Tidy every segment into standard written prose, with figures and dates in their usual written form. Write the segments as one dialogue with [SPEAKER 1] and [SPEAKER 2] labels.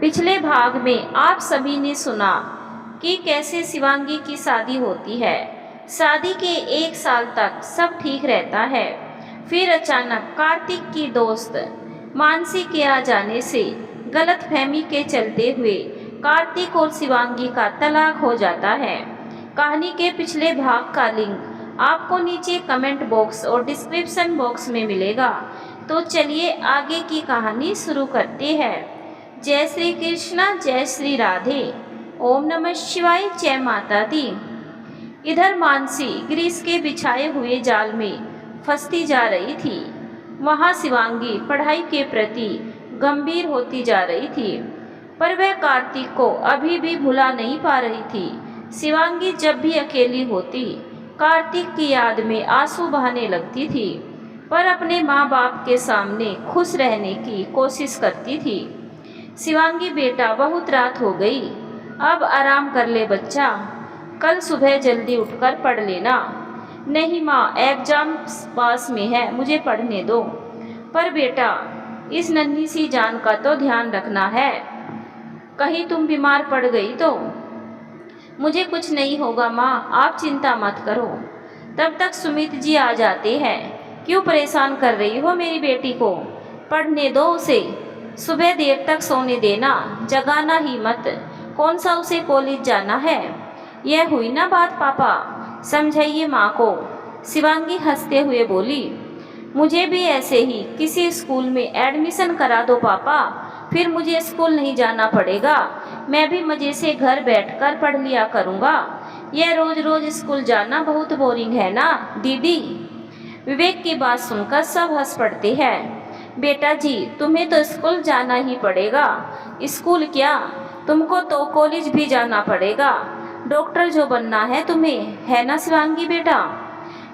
[SPEAKER 1] पिछले भाग में आप सभी ने सुना कि कैसे शिवांगी की शादी होती है। शादी के 1 साल तक सब ठीक रहता है। फिर अचानक कार्तिक की दोस्त मानसी के आ जाने से गलतफहमी के चलते हुए कार्तिक और शिवांगी का तलाक हो जाता है। कहानी के पिछले भाग का लिंक आपको नीचे कमेंट बॉक्स और डिस्क्रिप्शन बॉक्स में मिलेगा। तो चलिए आगे की कहानी शुरू करते हैं। जय श्री कृष्णा, जय श्री राधे, ओम नमः शिवाय, जय माता दी। इधर मानसी ग्रीस के बिछाए हुए जाल में फंसती जा रही थी। वहाँ शिवांगी पढ़ाई के प्रति गंभीर होती जा रही थी, पर वह कार्तिक को अभी भी भुला नहीं पा रही थी। शिवांगी जब भी अकेली होती कार्तिक की याद में आंसू बहाने लगती थी, पर अपने माँ बाप के सामने खुश रहने की कोशिश करती थी। शिवांगी बेटा, बहुत रात हो गई, अब आराम कर ले बच्चा, कल सुबह जल्दी उठकर पढ़ लेना। नहीं माँ, एग्जाम पास में है, मुझे पढ़ने दो। पर बेटा, इस नन्ही सी जान का तो ध्यान रखना है, कहीं तुम बीमार पड़ गई तो। मुझे कुछ नहीं होगा माँ, आप चिंता मत करो। तब तक सुमित जी आ जाते हैं। क्यों परेशान कर रही हो मेरी बेटी को, पढ़ने दो उसे, सुबह देर तक सोने देना, जगाना ही मत। कौन सा उसे कॉलेज जाना है। यह हुई ना बात पापा, समझाइए माँ को। शिवांगी हंसते हुए बोली, मुझे भी ऐसे ही किसी स्कूल में एडमिशन करा दो पापा, फिर मुझे स्कूल नहीं जाना पड़ेगा। मैं भी मज़े से घर बैठकर पढ़ लिया करूँगा। यह रोज रोज स्कूल जाना बहुत बोरिंग है ना दीदी। विवेक की बात सुनकर सब हंस पड़ते हैं। बेटा जी, तुम्हें तो स्कूल जाना ही पड़ेगा। स्कूल क्या, तुमको तो कॉलेज भी जाना पड़ेगा। डॉक्टर जो बनना है तुम्हें, है ना शिवांगी बेटा।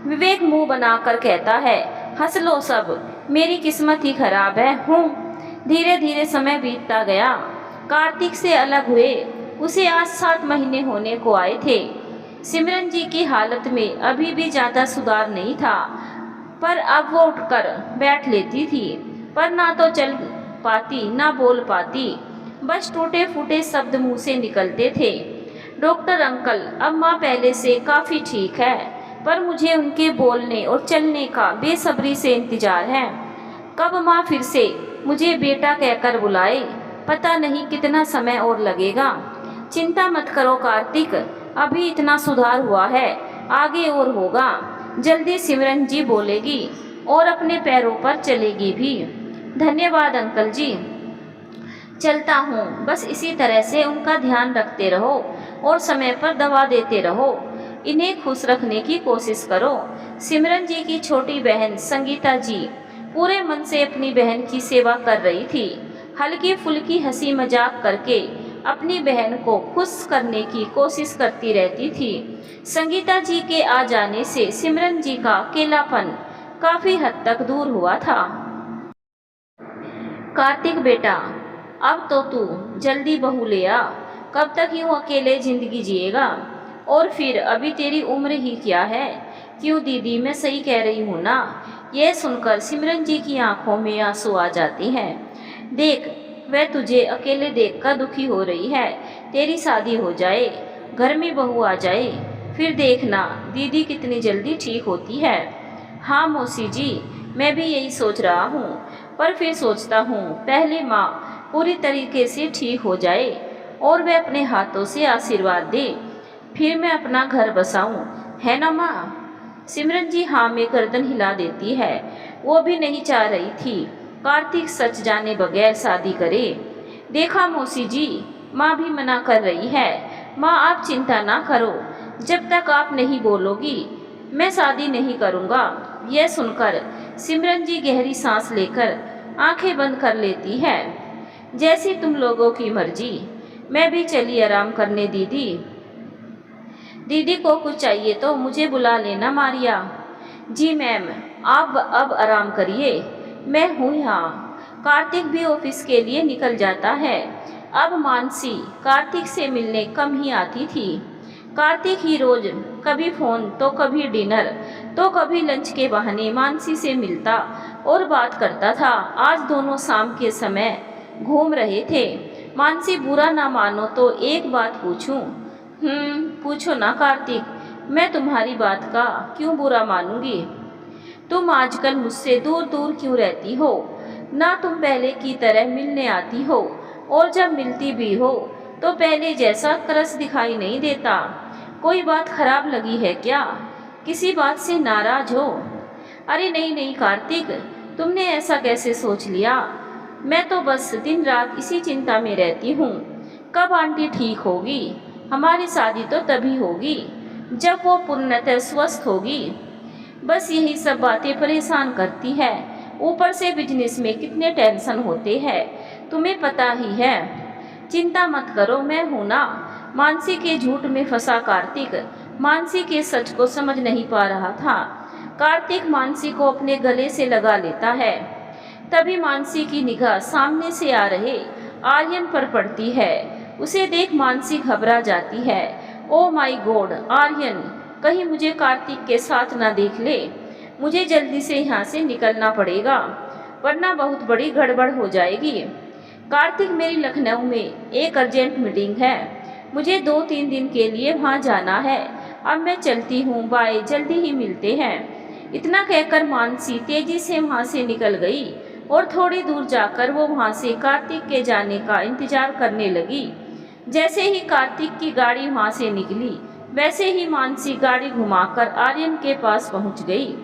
[SPEAKER 1] विवेक मुंह बनाकर कहता है, हंस लो सब, मेरी किस्मत ही खराब है। धीरे धीरे समय बीतता गया। कार्तिक से अलग हुए उसे आज 7 महीने होने को आए थे। सिमरन जी की हालत में अभी भी ज़्यादा सुधार नहीं था, पर अब वो उठकर बैठ लेती थी, पर ना तो चल पाती ना बोल पाती, बस टूटे फूटे शब्द मुंह से निकलते थे। डॉक्टर अंकल, अब माँ पहले से काफ़ी ठीक है, पर मुझे उनके बोलने और चलने का बेसब्री से इंतजार है। कब माँ फिर से मुझे बेटा कहकर बुलाए, पता नहीं कितना समय और लगेगा। चिंता मत करो कार्तिक, अभी इतना सुधार हुआ है, आगे और होगा। जल्दी सिमरन जी बोलेगी और अपने पैरों पर चलेगी भी। धन्यवाद अंकल जी, चलता हूँ। बस इसी तरह से उनका ध्यान रखते रहो और समय पर दवा देते रहो। इन्हें खुश रखने की कोशिश करो। सिमरन जी की छोटी बहन संगीता जी पूरे मन से अपनी बहन की सेवा कर रही थी। हल्की फुल्की हंसी मजाक करके अपनी बहन को खुश करने की कोशिश करती रहती थी। संगीता जी के आ जाने से सिमरन जी का अकेलापन काफ़ी हद तक दूर हुआ था। कार्तिक बेटा, अब तो तू जल्दी बहू ले आ, कब तक यूँ अकेले ज़िंदगी जिएगा। और फिर अभी तेरी उम्र ही क्या है। क्यों दीदी, मैं सही कह रही हूँ ना। यह सुनकर सिमरन जी की आंखों में आंसू आ जाते हैं। देख, वह तुझे अकेले देखकर दुखी हो रही है। तेरी शादी हो जाए, घर में बहू आ जाए, फिर देखना दीदी कितनी जल्दी ठीक होती है। हाँ मौसी जी, मैं भी यही सोच रहा हूँ, पर फिर सोचता हूँ पहले माँ पूरी तरीके से ठीक हो जाए और वह अपने हाथों से आशीर्वाद दे, फिर मैं अपना घर बसाऊँ, है ना माँ। सिमरन जी हाँ में गर्दन हिला देती है। वो भी नहीं चाह रही थी कार्तिक सच जाने बगैर शादी करे। देखा मौसी जी, माँ भी मना कर रही है। माँ आप चिंता ना करो, जब तक आप नहीं बोलोगी मैं शादी नहीं करूँगा। यह सुनकर सिमरन जी गहरी सांस लेकर आंखें बंद कर लेती है। जैसी तुम लोगों की मर्जी, मैं भी चली आराम करने दीदी। दीदी को कुछ चाहिए तो मुझे बुला लेना मारिया। जी मैम, आप अब आराम करिए, मैं हूँ यहाँ। कार्तिक भी ऑफिस के लिए निकल जाता है। अब मानसी कार्तिक से मिलने कम ही आती थी। कार्तिक ही रोज कभी फ़ोन तो कभी डिनर तो कभी लंच के बहाने मानसी से मिलता और बात करता था। आज दोनों शाम के समय घूम रहे थे। मानसी बुरा ना मानो तो एक बात पूछूं? पूछो ना कार्तिक, मैं तुम्हारी बात का क्यों बुरा मानूंगी? तुम आजकल मुझसे दूर दूर क्यों रहती हो? ना तुम पहले की तरह मिलने आती हो, और जब मिलती भी हो तो पहले जैसा तरस दिखाई नहीं देता। कोई बात खराब लगी है क्या? किसी बात से नाराज हो? अरे नहीं नहीं कार्तिक, तुमने ऐसा कैसे सोच लिया? मैं तो बस दिन रात इसी चिंता में रहती हूँ, कब आंटी ठीक होगी। हमारी शादी तो तभी होगी जब वो पूर्णतः स्वस्थ होगी। बस यही सब बातें परेशान करती है। ऊपर से बिजनेस में कितने टेंशन होते हैं, तुम्हें पता ही है। चिंता मत करो, मैं हूं ना। मानसी के झूठ में फंसा कार्तिक मानसी के सच को समझ नहीं पा रहा था। कार्तिक मानसी को अपने गले से लगा लेता है। तभी मानसी की निगाह सामने से आ रहे आर्यन पर पड़ती है। उसे देख मानसी घबरा जाती है। ओ माय गॉड आर्यन, कहीं मुझे कार्तिक के साथ ना देख ले। मुझे जल्दी से यहाँ से निकलना पड़ेगा, वरना बहुत बड़ी गड़बड़ हो जाएगी। कार्तिक, मेरी लखनऊ में एक अर्जेंट मीटिंग है, मुझे 2-3 दिन के लिए वहाँ जाना है। अब मैं चलती हूँ, बाय, जल्दी ही मिलते हैं। इतना कहकर मानसी तेजी से वहाँ से निकल गई और थोड़ी दूर जाकर वो वहाँ से कार्तिक के जाने का इंतजार करने लगी। जैसे ही कार्तिक की गाड़ी वहाँ से निकली, वैसे ही मानसी गाड़ी घुमाकर आर्यन के पास पहुँच गई।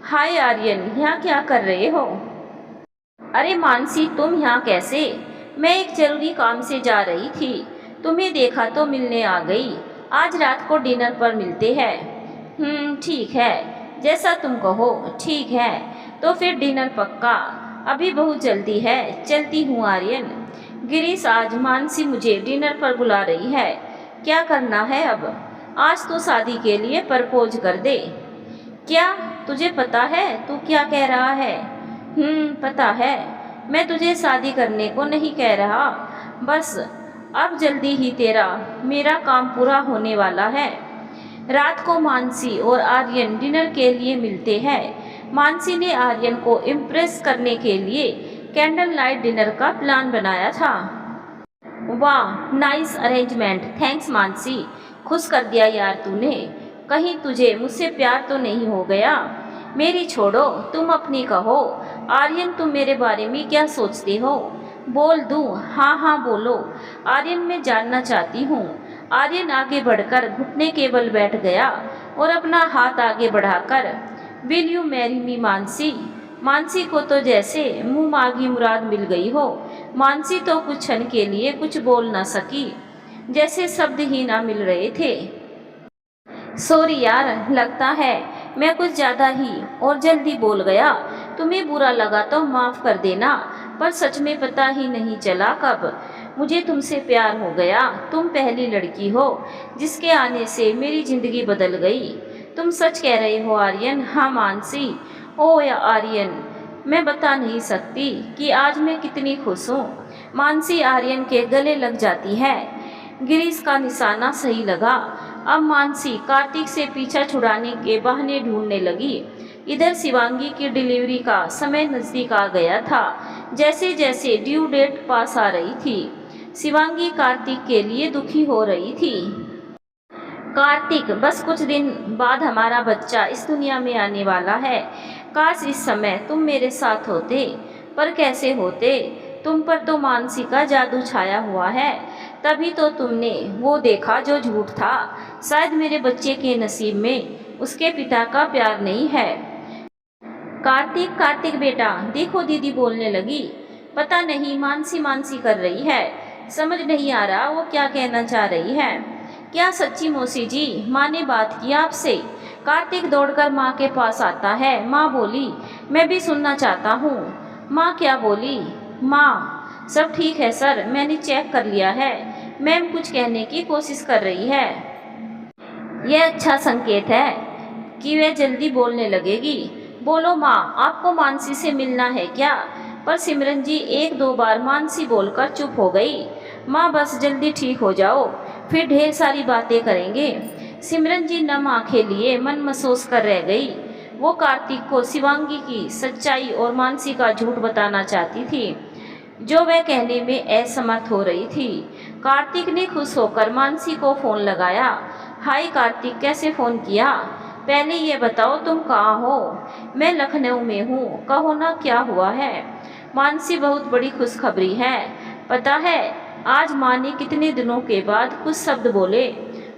[SPEAKER 1] हाय आर्यन, यहाँ क्या कर रहे हो? अरे मानसी, तुम यहाँ कैसे? मैं एक जरूरी काम से जा रही थी, तुम्हें देखा तो मिलने आ गई। आज रात को डिनर पर मिलते हैं। ठीक है, जैसा तुम कहो। ठीक है, तो फिर डिनर पक्का। अभी बहुत जल्दी है, चलती हूँ आर्यन। गिरीश, आज मानसी मुझे डिनर पर बुला रही है, क्या करना है अब? आज तो शादी के लिए प्रपोज कर दे। क्या तुझे पता है तू क्या कह रहा है? पता है, मैं तुझे शादी करने को नहीं कह रहा, बस अब जल्दी ही तेरा मेरा काम पूरा होने वाला है। रात को मानसी और आर्यन डिनर के लिए मिलते हैं। मानसी ने आर्यन को इम्प्रेस करने के लिए कैंडल लाइट डिनर का प्लान बनाया था। वाह, नाइस अरेंजमेंट, थैंक्स मानसी, खुश कर दिया यार तूने। कहीं तुझे मुझसे प्यार तो नहीं हो गया? मेरी छोड़ो, तुम अपनी कहो। आर्यन, तुम मेरे बारे में क्या सोचते हो? बोल दूं? हाँ हाँ बोलो। आर्यन, मैं जानना चाहती हूँ। आर्यन आगे बढ़कर घुटने के बल बैठ गया और अपना हाथ आगे बढ़ाकर will you marry me Mansi. Mansi को तो जैसे मुंह मांगी मुराद मिल गई हो। मानसी तो कुछ क्षण के लिए कुछ बोल न सकी, जैसे शब्द ही ना मिल रहे थे। सॉरी यार, लगता है मैं कुछ ज़्यादा ही और जल्दी बोल गया। तुम्हें बुरा लगा तो माफ़ कर देना, पर सच में पता ही नहीं चला कब मुझे तुमसे प्यार हो गया। तुम पहली लड़की हो जिसके आने से मेरी ज़िंदगी बदल गई। तुम सच कह रहे हो आर्यन? हाँ मानसी। ओ या आर्यन, मैं बता नहीं सकती कि आज मैं कितनी खुश हूँ। मानसी आर्यन के गले लग जाती है। गिरीश का निशाना सही लगा। अब मानसी कार्तिक से पीछा छुड़ाने के बहाने ढूंढने लगी। इधर शिवांगी की डिलीवरी का समय नज़दीक आ गया था। जैसे जैसे ड्यू डेट पास आ रही थी, शिवांगी कार्तिक के लिए दुखी हो रही थी। कार्तिक, बस कुछ दिन बाद हमारा बच्चा इस दुनिया में आने वाला है। काश इस समय तुम मेरे साथ होते, पर कैसे होते? तुम पर तो मानसी का जादू छाया हुआ है, तभी तो तुमने वो देखा जो झूठ था। शायद मेरे बच्चे के नसीब में उसके पिता का प्यार नहीं है। कार्तिक, कार्तिक बेटा, देखो दीदी बोलने लगी। पता नहीं मानसी मानसी कर रही है, समझ नहीं आ रहा वो क्या कहना चाह रही है। क्या सच्ची मौसी जी, माँ ने बात की आपसे? कार्तिक दौड़कर माँ के पास आता है। माँ बोली, मैं भी सुनना चाहता हूँ। माँ क्या बोली? माँ, सब ठीक है सर, मैंने चेक कर लिया है। मैम कुछ कहने की कोशिश कर रही है। यह अच्छा संकेत है कि वह जल्दी बोलने लगेगी। बोलो माँ, आपको मानसी से मिलना है क्या? पर सिमरन जी 1-2 बार मानसी बोलकर चुप हो गई। माँ बस जल्दी ठीक हो जाओ, फिर ढेर सारी बातें करेंगे। सिमरन जी नम आंखें लिए मन महसूस कर रह गई। वो कार्तिक को शिवांगी की सच्चाई और मानसी का झूठ बताना चाहती थी। जो वह कहने में असमर्थ हो रही थी। कार्तिक ने खुश होकर मानसी को फ़ोन लगाया। हाय कार्तिक, कैसे फ़ोन किया? पहले ये बताओ तुम कहाँ हो? मैं लखनऊ में हूँ, कहो ना क्या हुआ है? मानसी, बहुत बड़ी खुशखबरी है। पता है आज माँ ने कितने दिनों के बाद कुछ शब्द बोले,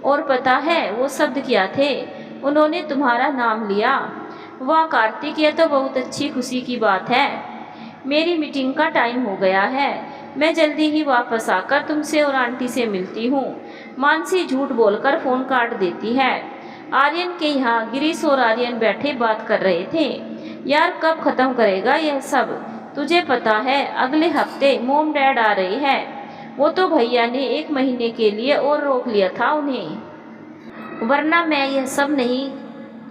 [SPEAKER 1] और पता है वो शब्द क्या थे? उन्होंने तुम्हारा नाम लिया। वाह कार्तिक, यह तो बहुत अच्छी खुशी की बात है। मेरी मीटिंग का टाइम हो गया है, मैं जल्दी ही वापस आकर तुमसे और आंटी से मिलती हूँ। मानसी झूठ बोलकर फ़ोन काट देती है। आर्यन के यहाँ गिरीश और आर्यन बैठे बात कर रहे थे। यार कब ख़त्म करेगा यह सब? तुझे पता है अगले हफ्ते मोम डैड आ रहे हैं। वो तो भैया ने 1 महीने के लिए और रोक लिया था उन्हें, वरना मैं यह सब नहीं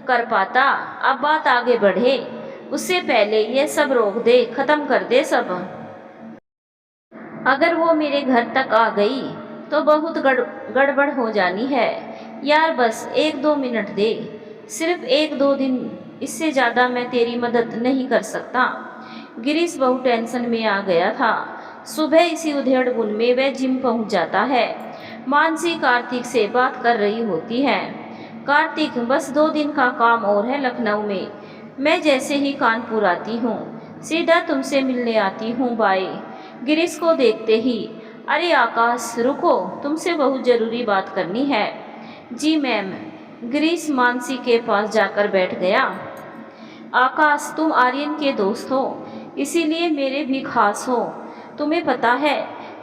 [SPEAKER 1] कर पाता। अब बात आगे बढ़े उससे पहले ये सब रोक दे, ख़त्म कर दे सब। अगर वो मेरे घर तक आ गई तो बहुत गड़बड़ हो जानी है। यार बस 1-2 मिनट दे, सिर्फ 1-2 दिन, इससे ज़्यादा मैं तेरी मदद नहीं कर सकता। गिरीश बहुत टेंशन में आ गया था। सुबह इसी उधेड़-बुन में वह जिम पहुंच जाता है। मानसी कार्तिक से बात कर रही होती है। कार्तिक, बस 2 दिन का काम और है लखनऊ में। मैं जैसे ही कानपुर आती हूँ सीधा तुमसे मिलने आती हूँ, बाय। गिरीश को देखते ही, अरे आकाश रुको, तुमसे बहुत ज़रूरी बात करनी है। जी मैम। गिरीश मानसी के पास जाकर बैठ गया। आकाश, तुम आर्यन के दोस्त हो, इसीलिए मेरे भी खास हो। तुम्हें पता है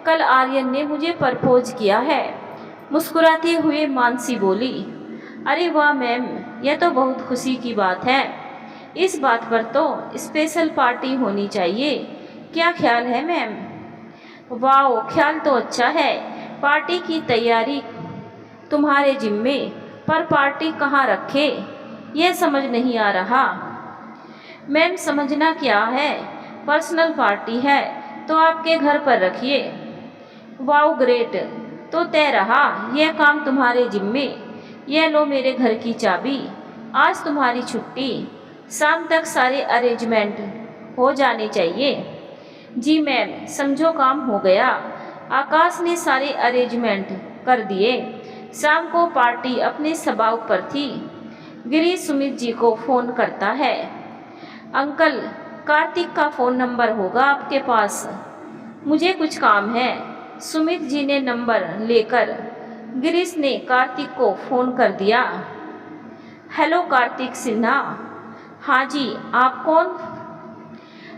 [SPEAKER 1] कल आर्यन ने मुझे प्रपोज किया है। मुस्कुराते हुए मानसी बोली। अरे वाह मैम, यह तो बहुत खुशी की बात है। इस बात पर तो स्पेशल पार्टी होनी चाहिए। क्या ख्याल है मैम? वाह, ख्याल तो अच्छा है। पार्टी की तैयारी तुम्हारे जिम्मे, पर पार्टी कहाँ रखे यह समझ नहीं आ रहा। मैम समझना क्या है, पर्सनल पार्टी है तो आपके घर पर रखिए। वाह ग्रेट, तो तय रहा, यह काम तुम्हारे जिम्मे। यह लो मेरे घर की चाबी, आज तुम्हारी छुट्टी। शाम तक सारे अरेंजमेंट हो जाने चाहिए। जी मैम, समझो काम हो गया। आकाश ने सारे अरेंजमेंट कर दिए। शाम को पार्टी अपने स्वभाव पर थी। गिरीश सुमित जी को फ़ोन करता है। अंकल, कार्तिक का फ़ोन नंबर होगा आपके पास? मुझे कुछ काम है। सुमित जी ने नंबर लेकर गिरीश ने कार्तिक को फ़ोन कर दिया। हेलो कार्तिक सिन्हा। हाँ जी, आप कौन?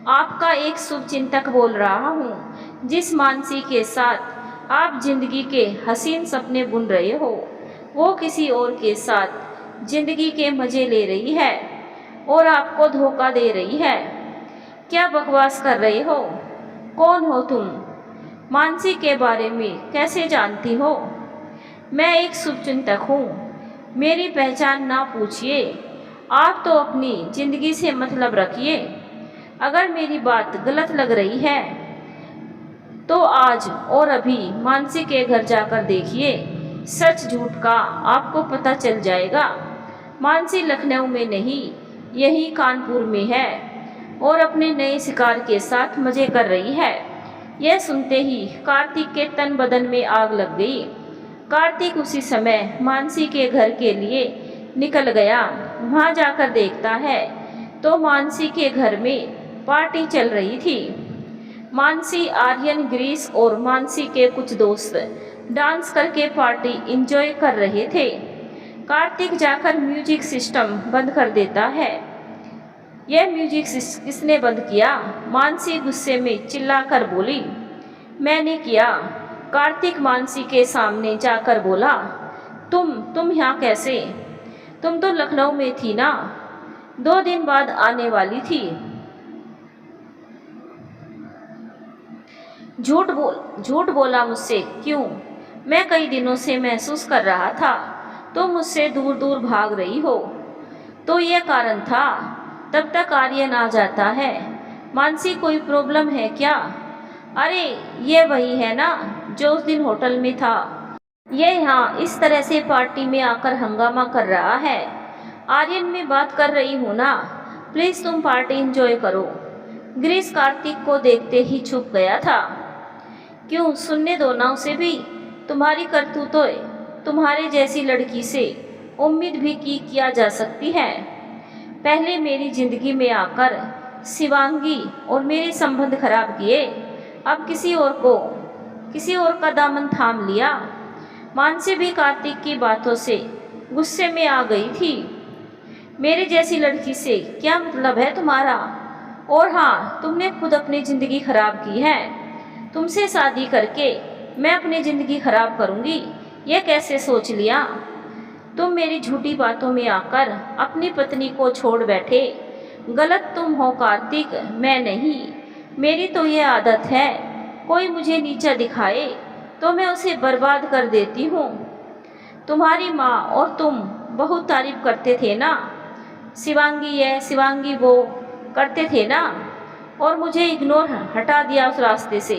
[SPEAKER 1] आपका एक शुभचिंतक बोल रहा हूँ। जिस मानसी के साथ आप जिंदगी के हसीन सपने बुन रहे हो, वो किसी और के साथ जिंदगी के मज़े ले रही है और आपको धोखा दे रही है। क्या बकवास कर रहे हो? कौन हो तुम? मानसी के बारे में कैसे जानती हो? मैं एक शुभचिंतक हूँ, मेरी पहचान ना पूछिए। आप तो अपनी ज़िंदगी से मतलब रखिए। अगर मेरी बात गलत लग रही है तो आज और अभी मानसी के घर जाकर देखिए, सच झूठ का आपको पता चल जाएगा। मानसी लखनऊ में नहीं, यही कानपुर में है और अपने नए शिकार के साथ मज़े कर रही है। यह सुनते ही कार्तिक के तन बदन में आग लग गई। कार्तिक उसी समय मानसी के घर के लिए निकल गया। वहाँ जाकर देखता है तो मानसी के घर में पार्टी चल रही थी। मानसी, आर्यन, गिरीश और मानसी के कुछ दोस्त डांस करके पार्टी एंजॉय कर रहे थे। कार्तिक जाकर म्यूजिक सिस्टम बंद कर देता है। यह म्यूजिक किसने बंद किया? मानसी गुस्से में चिल्लाकर बोली। मैंने किया। कार्तिक मानसी के सामने जाकर बोला। तुम यहाँ कैसे? तुम तो लखनऊ में थी ना, 2 दिन बाद आने वाली थी। झूठ बोला मुझसे क्यों? मैं कई दिनों से महसूस कर रहा था तुम मुझसे दूर दूर भाग रही हो, तो यह कारण था। तब तक आर्यन आ जाता है। मानसी, कोई प्रॉब्लम है क्या? अरे ये वही है ना जो उस दिन होटल में था। यह यहाँ इस तरह से पार्टी में आकर हंगामा कर रहा है। आर्यन, में बात कर रही हूँ ना, प्लीज़ तुम पार्टी एंजॉय करो। गिरीश कार्तिक को देखते ही चुप गया था। क्यों, सुनने दो ना उसे भी। तुम्हारी करतूतें तुम्हारे जैसी लड़की से उम्मीद भी की किया जा सकती है। पहले मेरी जिंदगी में आकर शिवांगी और मेरे संबंध खराब किए, अब किसी और का दामन थाम लिया। मानसी भी कार्तिक की बातों से गुस्से में आ गई थी। मेरे जैसी लड़की से क्या मतलब है तुम्हारा? और हाँ, तुमने खुद अपनी ज़िंदगी खराब की है। तुमसे शादी करके मैं अपनी ज़िंदगी खराब करूँगी, यह कैसे सोच लिया? तुम मेरी झूठी बातों में आकर अपनी पत्नी को छोड़ बैठे। गलत तुम हो कार्तिक, मैं नहीं। मेरी तो यह आदत है, कोई मुझे नीचा दिखाए तो मैं उसे बर्बाद कर देती हूँ। तुम्हारी माँ और तुम बहुत तारीफ करते थे ना, शिवांगी ये शिवांगी वो करते थे ना, और मुझे इग्नोर हटा दिया उस रास्ते से।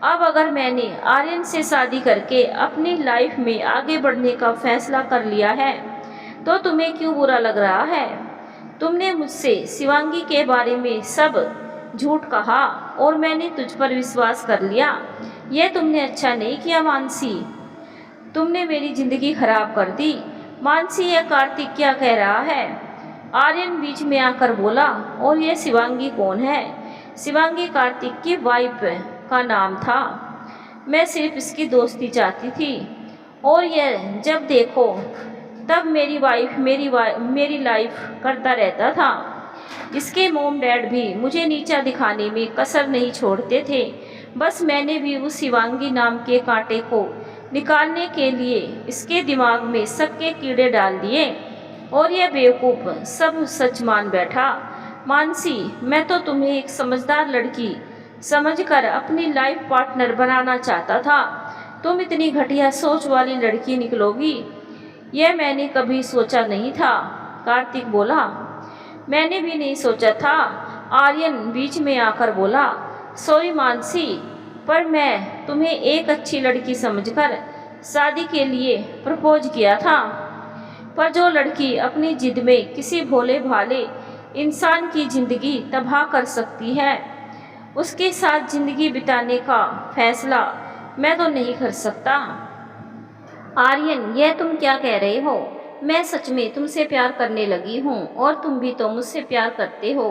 [SPEAKER 1] अब अगर मैंने आर्यन से शादी करके अपनी लाइफ में आगे बढ़ने का फैसला कर लिया है तो तुम्हें क्यों बुरा लग रहा है? तुमने मुझसे शिवांगी के बारे में सब झूठ कहा और मैंने तुझ पर विश्वास कर लिया। यह तुमने अच्छा नहीं किया मानसी, तुमने मेरी ज़िंदगी खराब कर दी। मानसी, यह कार्तिक क्या कह रहा है? आर्यन बीच में आकर बोला। और यह शिवांगी कौन है? शिवांगी कार्तिक की वाइफ का नाम था। मैं सिर्फ इसकी दोस्ती चाहती थी और यह जब देखो तब मेरी लाइफ करता रहता था। इसके मोम डैड भी मुझे नीचा दिखाने में कसर नहीं छोड़ते थे। बस मैंने भी उस शिवांगी नाम के कांटे को निकालने के लिए इसके दिमाग में सबके कीड़े डाल दिए और यह बेवकूफ़ सब सच मान बैठा। मानसी, मैं तो तुम्हें एक समझदार लड़की समझकर अपनी लाइफ पार्टनर बनाना चाहता था। तुम इतनी घटिया सोच वाली लड़की निकलोगी, यह मैंने कभी सोचा नहीं था। कार्तिक बोला। मैंने भी नहीं सोचा था, आर्यन बीच में आकर बोला। सॉरी मानसी, पर मैं तुम्हें एक अच्छी लड़की समझकर शादी के लिए प्रपोज किया था, पर जो लड़की अपनी जिद में किसी भोले भाले इंसान की ज़िंदगी तबाह कर सकती है, उसके साथ ज़िंदगी बिताने का फैसला मैं तो नहीं कर सकता। आर्यन, यह तुम क्या कह रहे हो? मैं सच में तुमसे प्यार करने लगी हूँ और तुम भी तो मुझसे प्यार करते हो।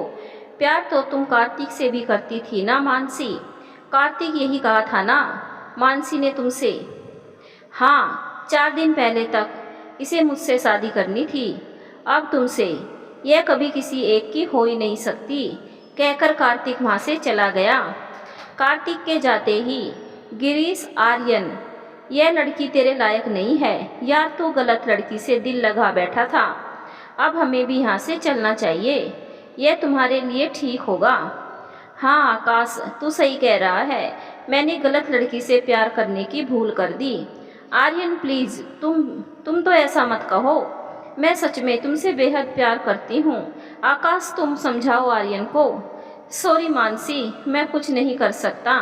[SPEAKER 1] प्यार तो तुम कार्तिक से भी करती थी ना मानसी? कार्तिक यही कहा था ना मानसी ने तुमसे? हाँ, 4 दिन पहले तक इसे मुझसे शादी करनी थी, अब तुमसे। यह कभी किसी एक की हो ही नहीं सकती, कहकर कार्तिक वहाँ से चला गया। कार्तिक के जाते ही गिरीश, आर्यन, यह लड़की तेरे लायक नहीं है यार, तू गलत लड़की से दिल लगा बैठा था। अब हमें भी यहाँ से चलना चाहिए, यह तुम्हारे लिए ठीक होगा। हाँ आकाश, तू सही कह रहा है, मैंने गलत लड़की से प्यार करने की भूल कर दी। आर्यन प्लीज़, तुम तो ऐसा मत कहो, मैं सच में तुमसे बेहद प्यार करती हूँ। आकाश, तुम समझाओ आर्यन को। सॉरी मानसी, मैं कुछ नहीं कर सकता।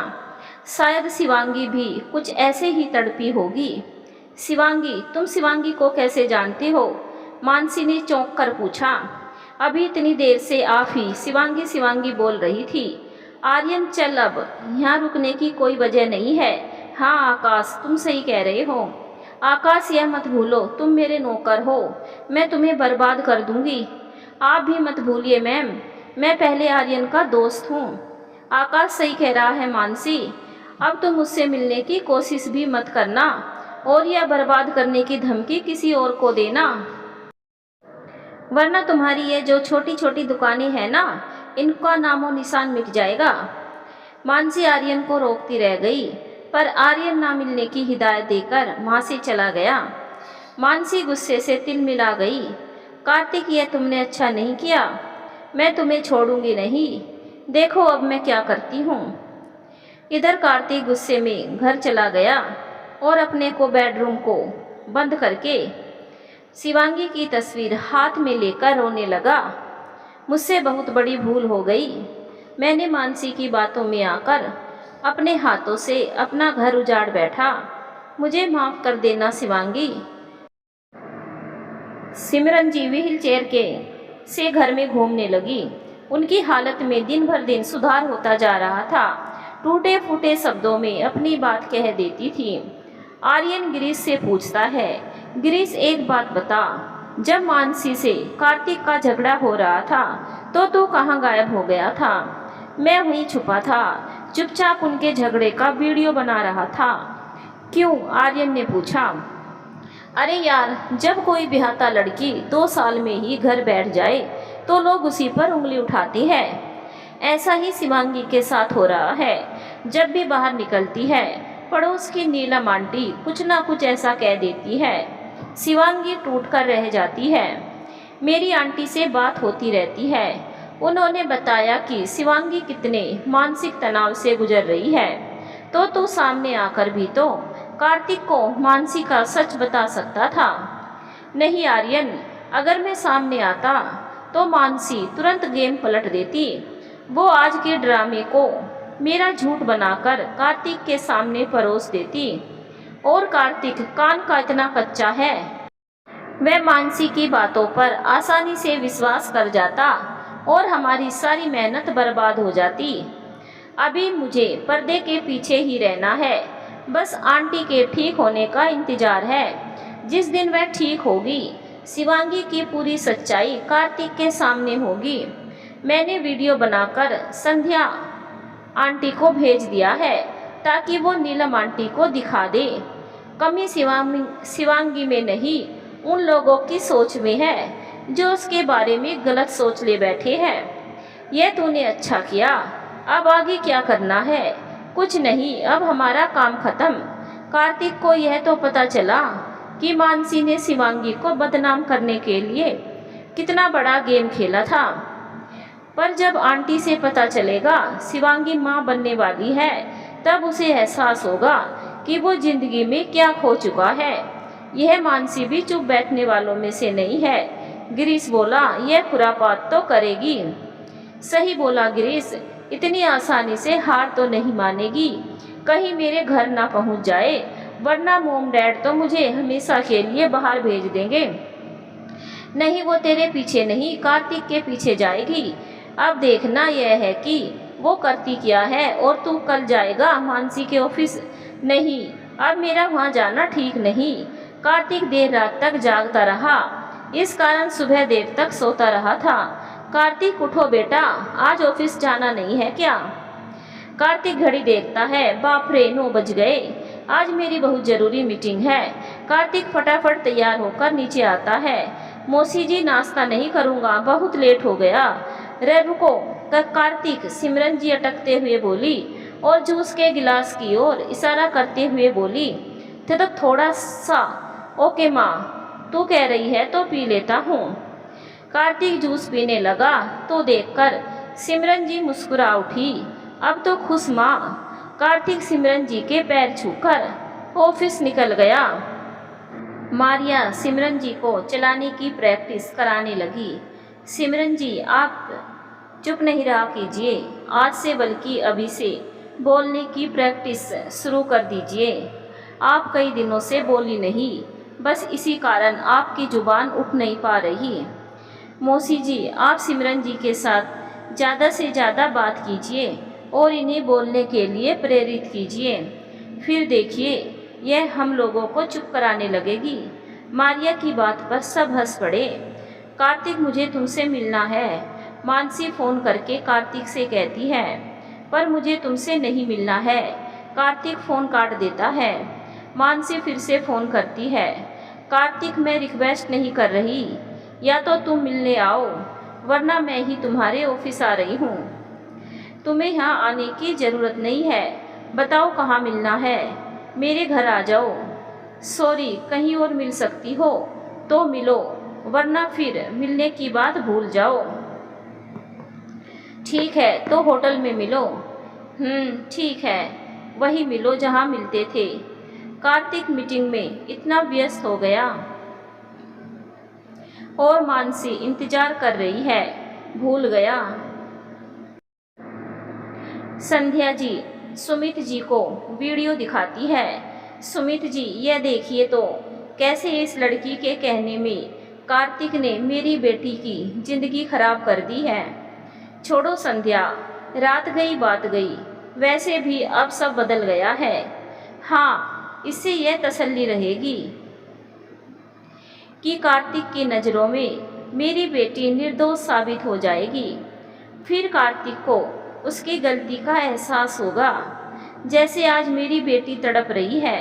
[SPEAKER 1] शायद शिवांगी भी कुछ ऐसे ही तड़पी होगी। शिवांगी, तुम शिवांगी को कैसे जानते हो? मानसी ने चौंक कर पूछा। अभी इतनी देर से आप ही शिवांगी शिवांगी बोल रही थी। आर्यन, चल, अब यहाँ रुकने की कोई वजह नहीं है। हाँ आकाश, तुम सही कह रहे हो। आकाश, यह मत भूलो तुम मेरे नौकर हो, मैं तुम्हें बर्बाद कर दूंगी। आप भी मत भूलिए मैम, मैं पहले आर्यन का दोस्त हूँ। आकाश सही कह रहा है मानसी, अब तुम मुझसे मिलने की कोशिश भी मत करना और यह बर्बाद करने की धमकी किसी और को देना, वरना तुम्हारी ये जो छोटी छोटी दुकानें हैं ना, इनका नामो निशान मिट जाएगा। मानसी आर्यन को रोकती रह गई, पर आर्यन ना मिलने की हिदायत देकर वहाँ से चला गया। मानसी गुस्से से तिलमिला गई। कार्तिक, यह तुमने अच्छा नहीं किया, मैं तुम्हें छोड़ूंगी नहीं, देखो अब मैं क्या करती हूँ। इधर कार्तिक गुस्से में घर चला गया और अपने को बेडरूम को बंद करके शिवांगी की तस्वीर हाथ में लेकर रोने लगा। मुझसे बहुत बड़ी भूल हो गई, मैंने मानसी की बातों में आकर अपने हाथों से अपना घर उजाड़ बैठा, मुझे माफ़ कर देना शिवांगी। सिमरन जी व्हील चेयर के से घर में घूमने लगी। उनकी हालत में दिन भर दिन सुधार होता जा रहा था। टूटे फूटे शब्दों में अपनी बात कह देती थी। आर्यन गिरीश से पूछता है, गिरीश एक बात बता, जब मानसी से कार्तिक का झगड़ा हो रहा था तो तू कहाँ गायब हो गया था? मैं वहीं छुपा था, चुपचाप उनके झगड़े का वीडियो बना रहा था। क्यों? आर्यन ने पूछा। अरे यार, जब कोई ब्याहता लड़की 2 साल में ही घर बैठ जाए तो लोग उसी पर उंगली उठाती है। ऐसा ही शिवांगी के साथ हो रहा है। जब भी बाहर निकलती है पड़ोस की नीलम आंटी कुछ ना कुछ ऐसा कह देती है, शिवांगी टूट कर रह जाती है। मेरी आंटी से बात होती रहती है। उन्होंने बताया कि शिवांगी कितने मानसिक तनाव से गुजर रही है। तो तू सामने आकर भी तो कार्तिक को मानसी का सच बता सकता था। नहीं आर्यन, अगर मैं सामने आता तो मानसी तुरंत गेम पलट देती। वो आज के ड्रामे को मेरा झूठ बनाकर कार्तिक के सामने परोस देती। और कार्तिक कान का इतना कच्चा है, वह मानसी की बातों पर आसानी से विश्वास कर जाता और हमारी सारी मेहनत बर्बाद हो जाती। अभी मुझे पर्दे के पीछे ही रहना है, बस आंटी के ठीक होने का इंतजार है। जिस दिन वह ठीक होगी शिवांगी की पूरी सच्चाई कार्तिक के सामने होगी। मैंने वीडियो बनाकर संध्या आंटी को भेज दिया है ताकि वो नीलम आंटी को दिखा दे। कमी शिवांगी में नहीं, उन लोगों की सोच में है जो उसके बारे में गलत सोच ले बैठे हैं। यह तूने अच्छा किया। अब आगे क्या करना है? कुछ नहीं, अब हमारा काम खत्म। कार्तिक को यह तो पता चला कि मानसी ने शिवांगी को बदनाम करने के लिए कितना बड़ा गेम खेला था। पर जब आंटी से पता चलेगा शिवांगी माँ बनने वाली है, तब उसे एहसास होगा कि वो जिंदगी में क्या खो चुका है। यह मानसी भी चुप बैठने वालों में से नहीं है। गिरीश बोला, यह खुरापात तो करेगी। सही बोला गिरीश, इतनी आसानी से हार तो नहीं मानेगी। कहीं मेरे घर ना पहुंच जाए, वरना मोम डैड तो मुझे हमेशा के लिए बाहर भेज देंगे। नहीं, वो तेरे पीछे नहीं, कार्तिक के पीछे जाएगी। अब देखना यह है कि वो करती क्या है। और तू कल जाएगा मानसी के ऑफिस? नहीं, अब मेरा वहाँ जाना ठीक नहीं। कार्तिक देर रात तक जागता रहा, इस कारण सुबह देर तक सोता रहा था। कार्तिक उठो बेटा, आज ऑफिस जाना नहीं है क्या? कार्तिक घड़ी देखता है, बाप रे 9 बज गए, आज मेरी बहुत जरूरी मीटिंग है। कार्तिक फटाफट तैयार होकर नीचे आता है। मौसी जी, नाश्ता नहीं करूँगा, बहुत लेट हो गया। रे रुको, कार्तिक, सिमरन जी अटकते हुए बोली और जूस के गिलास की ओर इशारा करते हुए बोली, तो थोड़ा सा। ओके माँ, तू कह रही है तो पी लेता हूँ। कार्तिक जूस पीने लगा तो देखकर सिमरन जी मुस्कुरा उठी। अब तो खुश माँ। कार्तिक सिमरन जी के पैर छूकर ऑफिस निकल गया। मारिया सिमरन जी को चलाने की प्रैक्टिस कराने लगी। सिमरन जी, आप चुप नहीं रहा कीजिए, आज से बल्कि अभी से बोलने की प्रैक्टिस शुरू कर दीजिए। आप कई दिनों से बोली नहीं, बस इसी कारण आपकी जुबान उठ नहीं पा रही। मौसी जी, आप सिमरन जी के साथ ज़्यादा से ज़्यादा बात कीजिए और इन्हें बोलने के लिए प्रेरित कीजिए। फिर देखिए, यह हम लोगों को चुप कराने लगेगी। मारिया की बात पर सब हंस पड़े। कार्तिक, मुझे तुमसे मिलना है, मानसी फ़ोन करके कार्तिक से कहती है। पर मुझे तुमसे नहीं मिलना है। कार्तिक फ़ोन काट देता है। मानसी फिर से फ़ोन करती है। कार्तिक, मैं रिक्वेस्ट नहीं कर रही, या तो तुम मिलने आओ, वरना मैं ही तुम्हारे ऑफिस आ रही हूँ। तुम्हें यहाँ आने की ज़रूरत नहीं है। बताओ कहाँ मिलना है? मेरे घर आ जाओ। सॉरी, कहीं और मिल सकती हो तो मिलो, वरना फिर मिलने की बात भूल जाओ। ठीक है, तो होटल में मिलो। ठीक है, वही मिलो जहाँ मिलते थे। कार्तिक मीटिंग में इतना व्यस्त हो गया और मानसी इंतजार कर रही है, भूल गया। संध्या जी सुमित जी को वीडियो दिखाती है। सुमित जी, यह देखिए तो कैसे इस लड़की के कहने में कार्तिक ने मेरी बेटी की जिंदगी खराब कर दी है। छोड़ो संध्या, रात गई बात गई, वैसे भी अब सब बदल गया है। हाँ, इससे यह तसल्ली रहेगी कि कार्तिक की नज़रों में मेरी बेटी निर्दोष साबित हो जाएगी। फिर कार्तिक को उसकी गलती का एहसास होगा। जैसे आज मेरी बेटी तड़प रही है,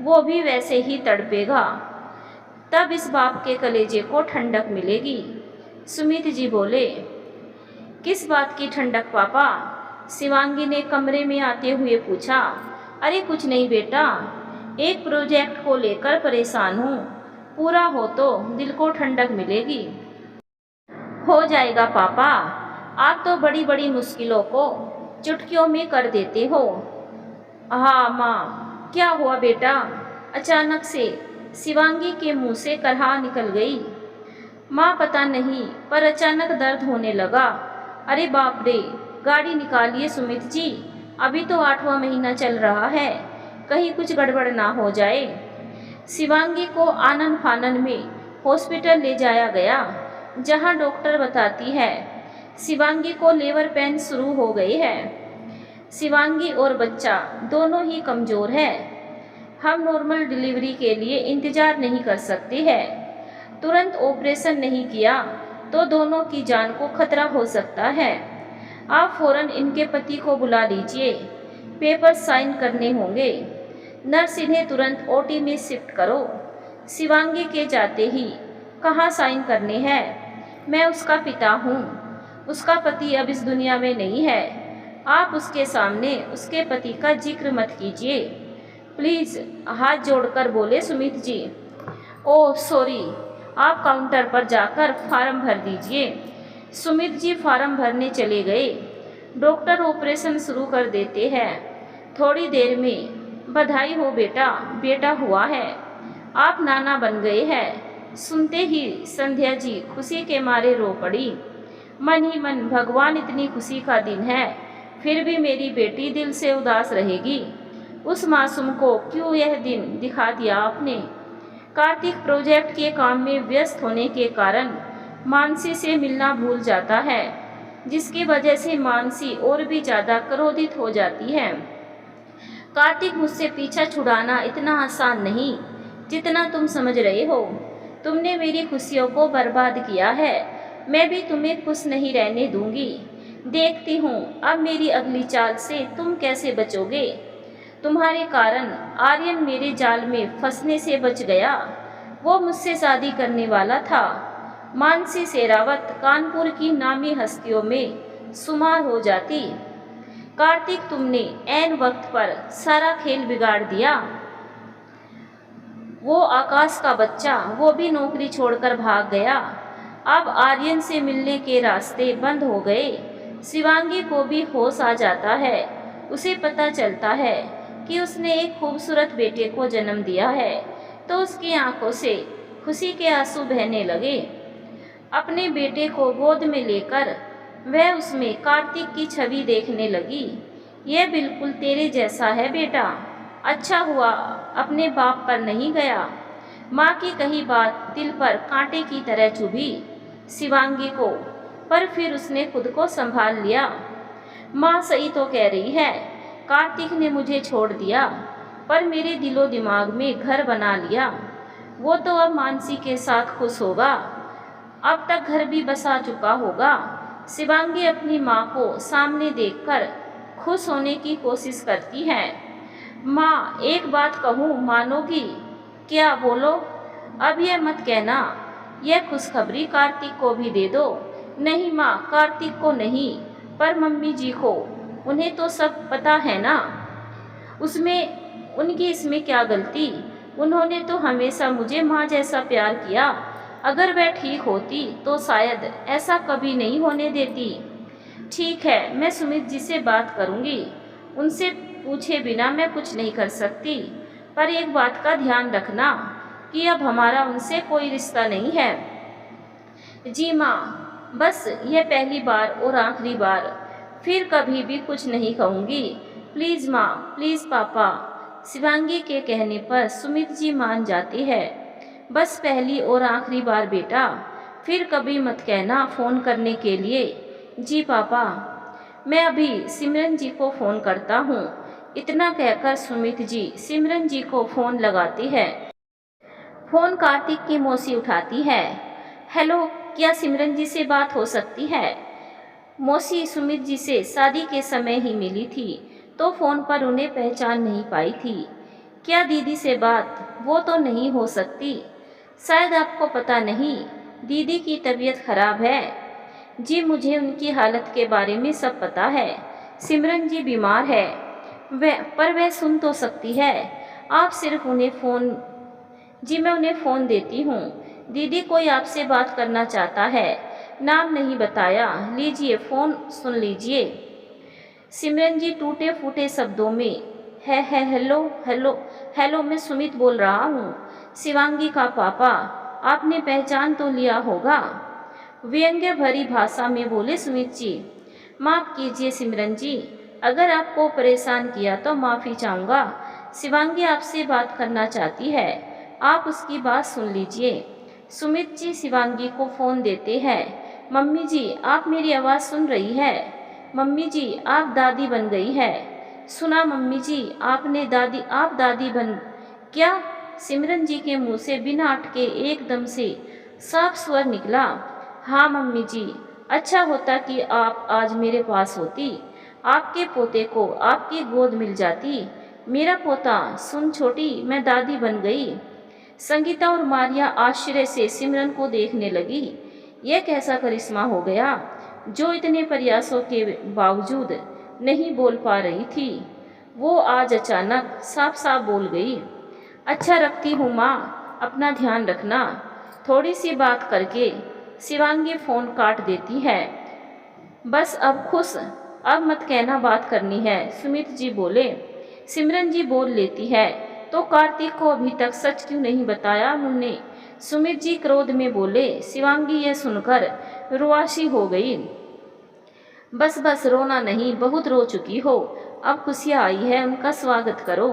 [SPEAKER 1] वो भी वैसे ही तड़पेगा। तब इस बाप के कलेजे को ठंडक मिलेगी। सुमित जी बोले, किस बात की ठंडक पापा? शिवांगी ने कमरे में आते हुए पूछा। अरे कुछ नहीं बेटा, एक प्रोजेक्ट को लेकर परेशान हूँ। पूरा हो तो दिल को ठंडक मिलेगी। हो जाएगा पापा, आप तो बड़ी बड़ी मुश्किलों को चुटकियों में कर देते हो। हाँ माँ, क्या हुआ बेटा? अचानक से शिवांगी के मुंह से करहा निकल गई। माँ पता नहीं, पर अचानक दर्द होने लगा। अरे बाप रे, गाड़ी निकालिए सुमित जी, अभी तो 8वां महीना चल रहा है, कहीं कुछ गड़बड़ ना हो जाए। शिवांगी को आनन फानन में हॉस्पिटल ले जाया गया, जहां डॉक्टर बताती है शिवांगी को लेबर पेन शुरू हो गई है। शिवांगी और बच्चा दोनों ही कमज़ोर है। हम नॉर्मल डिलीवरी के लिए इंतज़ार नहीं कर सकते हैं। तुरंत ऑपरेशन नहीं किया तो दोनों की जान को खतरा हो सकता है। आप फौरन इनके पति को बुला लीजिए, पेपर साइन करने होंगे। नर्स इन्हें तुरंत ओटी में शिफ्ट करो। शिवांगी के जाते ही कहाँ साइन करने हैं? मैं उसका पिता हूँ, उसका पति अब इस दुनिया में नहीं है। आप उसके सामने उसके पति का जिक्र मत कीजिए प्लीज़, हाथ जोड़कर बोले सुमित जी। ओह सॉरी, आप काउंटर पर जाकर फार्म भर दीजिए। सुमित जी फार्म भरने चले गए। डॉक्टर ऑपरेशन शुरू कर देते हैं। थोड़ी देर में बधाई हो बेटा, बेटा हुआ है, आप नाना बन गए हैं। सुनते ही संध्या जी खुशी के मारे रो पड़ी। मन ही मन, भगवान इतनी खुशी का दिन है, फिर भी मेरी बेटी दिल से उदास रहेगी। उस मासूम को क्यों यह दिन दिखा दिया आपने? कार्तिक प्रोजेक्ट के काम में व्यस्त होने के कारण मानसी से मिलना भूल जाता है, जिसकी वजह से मानसी और भी ज़्यादा क्रोधित हो जाती है। कार्तिक, मुझसे पीछा छुड़ाना इतना आसान नहीं जितना तुम समझ रहे हो। तुमने मेरी खुशियों को बर्बाद किया है, मैं भी तुम्हें खुश नहीं रहने दूंगी। देखती हूँ अब मेरी अगली चाल से तुम कैसे बचोगे। तुम्हारे कारण आर्यन मेरे जाल में फंसने से बच गया, वो मुझसे शादी करने वाला था। मानसी शेरावत कानपुर की नामी हस्तियों में शुमार हो जाती। कार्तिक, तुमने ऐन वक्त पर सारा खेल बिगाड़ दिया। वो आकाश का बच्चा, वो भी नौकरी छोड़कर भाग गया। अब आर्यन से मिलने के रास्ते बंद हो गए। शिवांगी को भी होश आ जाता है। उसे पता चलता है कि उसने एक खूबसूरत बेटे को जन्म दिया है, तो उसकी आंखों से खुशी के आंसू बहने लगे। अपने बेटे को गोद में लेकर वह उसमें कार्तिक की छवि देखने लगी। यह बिल्कुल तेरे जैसा है बेटा, अच्छा हुआ अपने बाप पर नहीं गया। माँ की कही बात दिल पर कांटे की तरह चुभी शिवांगी को, पर फिर उसने खुद को संभाल लिया। माँ सही तो कह रही है, कार्तिक ने मुझे छोड़ दिया, पर मेरे दिलो दिमाग में घर बना लिया। वो तो अब मानसी के साथ खुश होगा, अब तक घर भी बसा चुका होगा। शिवांगी अपनी माँ को सामने देखकर खुश होने की कोशिश करती है। माँ, एक बात कहूँ, मानोगी? क्या? बोलो। अब यह मत कहना, यह खुशखबरी कार्तिक को भी दे दो। नहीं माँ, कार्तिक को नहीं, पर मम्मी जी को, उन्हें तो सब पता है ना। उनकी इसमें क्या गलती? उन्होंने तो हमेशा मुझे माँ जैसा प्यार किया। अगर वह ठीक होती तो शायद ऐसा कभी नहीं होने देती। ठीक है, मैं सुमित जी से बात करूँगी, उनसे पूछे बिना मैं कुछ नहीं कर सकती। पर एक बात का ध्यान रखना कि अब हमारा उनसे कोई रिश्ता नहीं है। जी माँ, बस यह पहली बार और आखिरी बार, फिर कभी भी कुछ नहीं कहूँगी। प्लीज़ माँ, प्लीज़ पापा। शिवांगी के कहने पर सुमित जी मान जाती है। बस पहली और आखिरी बार बेटा, फिर कभी मत कहना फ़ोन करने के लिए। जी पापा, मैं अभी सिमरन जी को फ़ोन करता हूँ। इतना कहकर सुमित जी सिमरन जी को फ़ोन लगाती है। फ़ोन कार्तिक की मौसी उठाती है। हेलो, क्या सिमरन जी से बात हो सकती है? मौसी सुमित जी से शादी के समय ही मिली थी, तो फ़ोन पर उन्हें पहचान नहीं पाई थी। क्या दीदी से बात? वो तो नहीं हो सकती। शायद आपको पता नहीं, दीदी की तबीयत खराब है। जी, मुझे उनकी हालत के बारे में सब पता है। सिमरन जी बीमार है, वह सुन तो सकती है। आप सिर्फ उन्हें फ़ोन जी, मैं उन्हें फ़ोन देती हूँ। दीदी कोई आपसे बात करना चाहता है। नाम नहीं बताया। लीजिए फ़ोन, सुन लीजिए। सिमरन जी टूटे फूटे शब्दों में है हेलो हेलो हेलो, मैं सुमित बोल रहा हूँ, शिवांगी का पापा। आपने पहचान तो लिया होगा। व्यंग्य भरी भाषा में बोले सुमित जी। माफ़ कीजिए सिमरन जी, अगर आपको परेशान किया तो माफ़ी चाहूँगा। शिवांगी आपसे बात करना चाहती है, आप उसकी बात सुन लीजिए। सुमित जी शिवांगी को फ़ोन देते हैं। मम्मी जी, आप मेरी आवाज़ सुन रही है? मम्मी जी, आप दादी बन गई है। सुना मम्मी जी, आप दादी बन। क्या? सिमरन जी के मुंह से बिना अटके एकदम से साफ स्वर निकला। हाँ मम्मी जी, अच्छा होता कि आप आज मेरे पास होती, आपके पोते को आपकी गोद मिल जाती। मेरा पोता, सुन छोटी, मैं दादी बन गई। संगीता और मारिया आश्चर्य से सिमरन को देखने लगी। यह कैसा करिश्मा हो गया जो इतने प्रयासों के बावजूद नहीं बोल पा रही थी। वो आज अचानक साफ साफ बोल गई। अच्छा रखती हूँ माँ, अपना ध्यान रखना। थोड़ी सी बात करके शिवांगी फ़ोन काट देती है। बस अब खुश, अब मत कहना बात करनी है, सुमित जी बोले। सिमरन जी बोल लेती है, तो कार्तिक को अभी तक सच क्यों नहीं बताया उन्होंने? सुमित जी क्रोध में बोले। शिवांगी यह सुनकर रुआसी हो गई। बस बस, रोना नहीं, बहुत रो चुकी हो। अब खुशियाँ आई है, उनका स्वागत करो।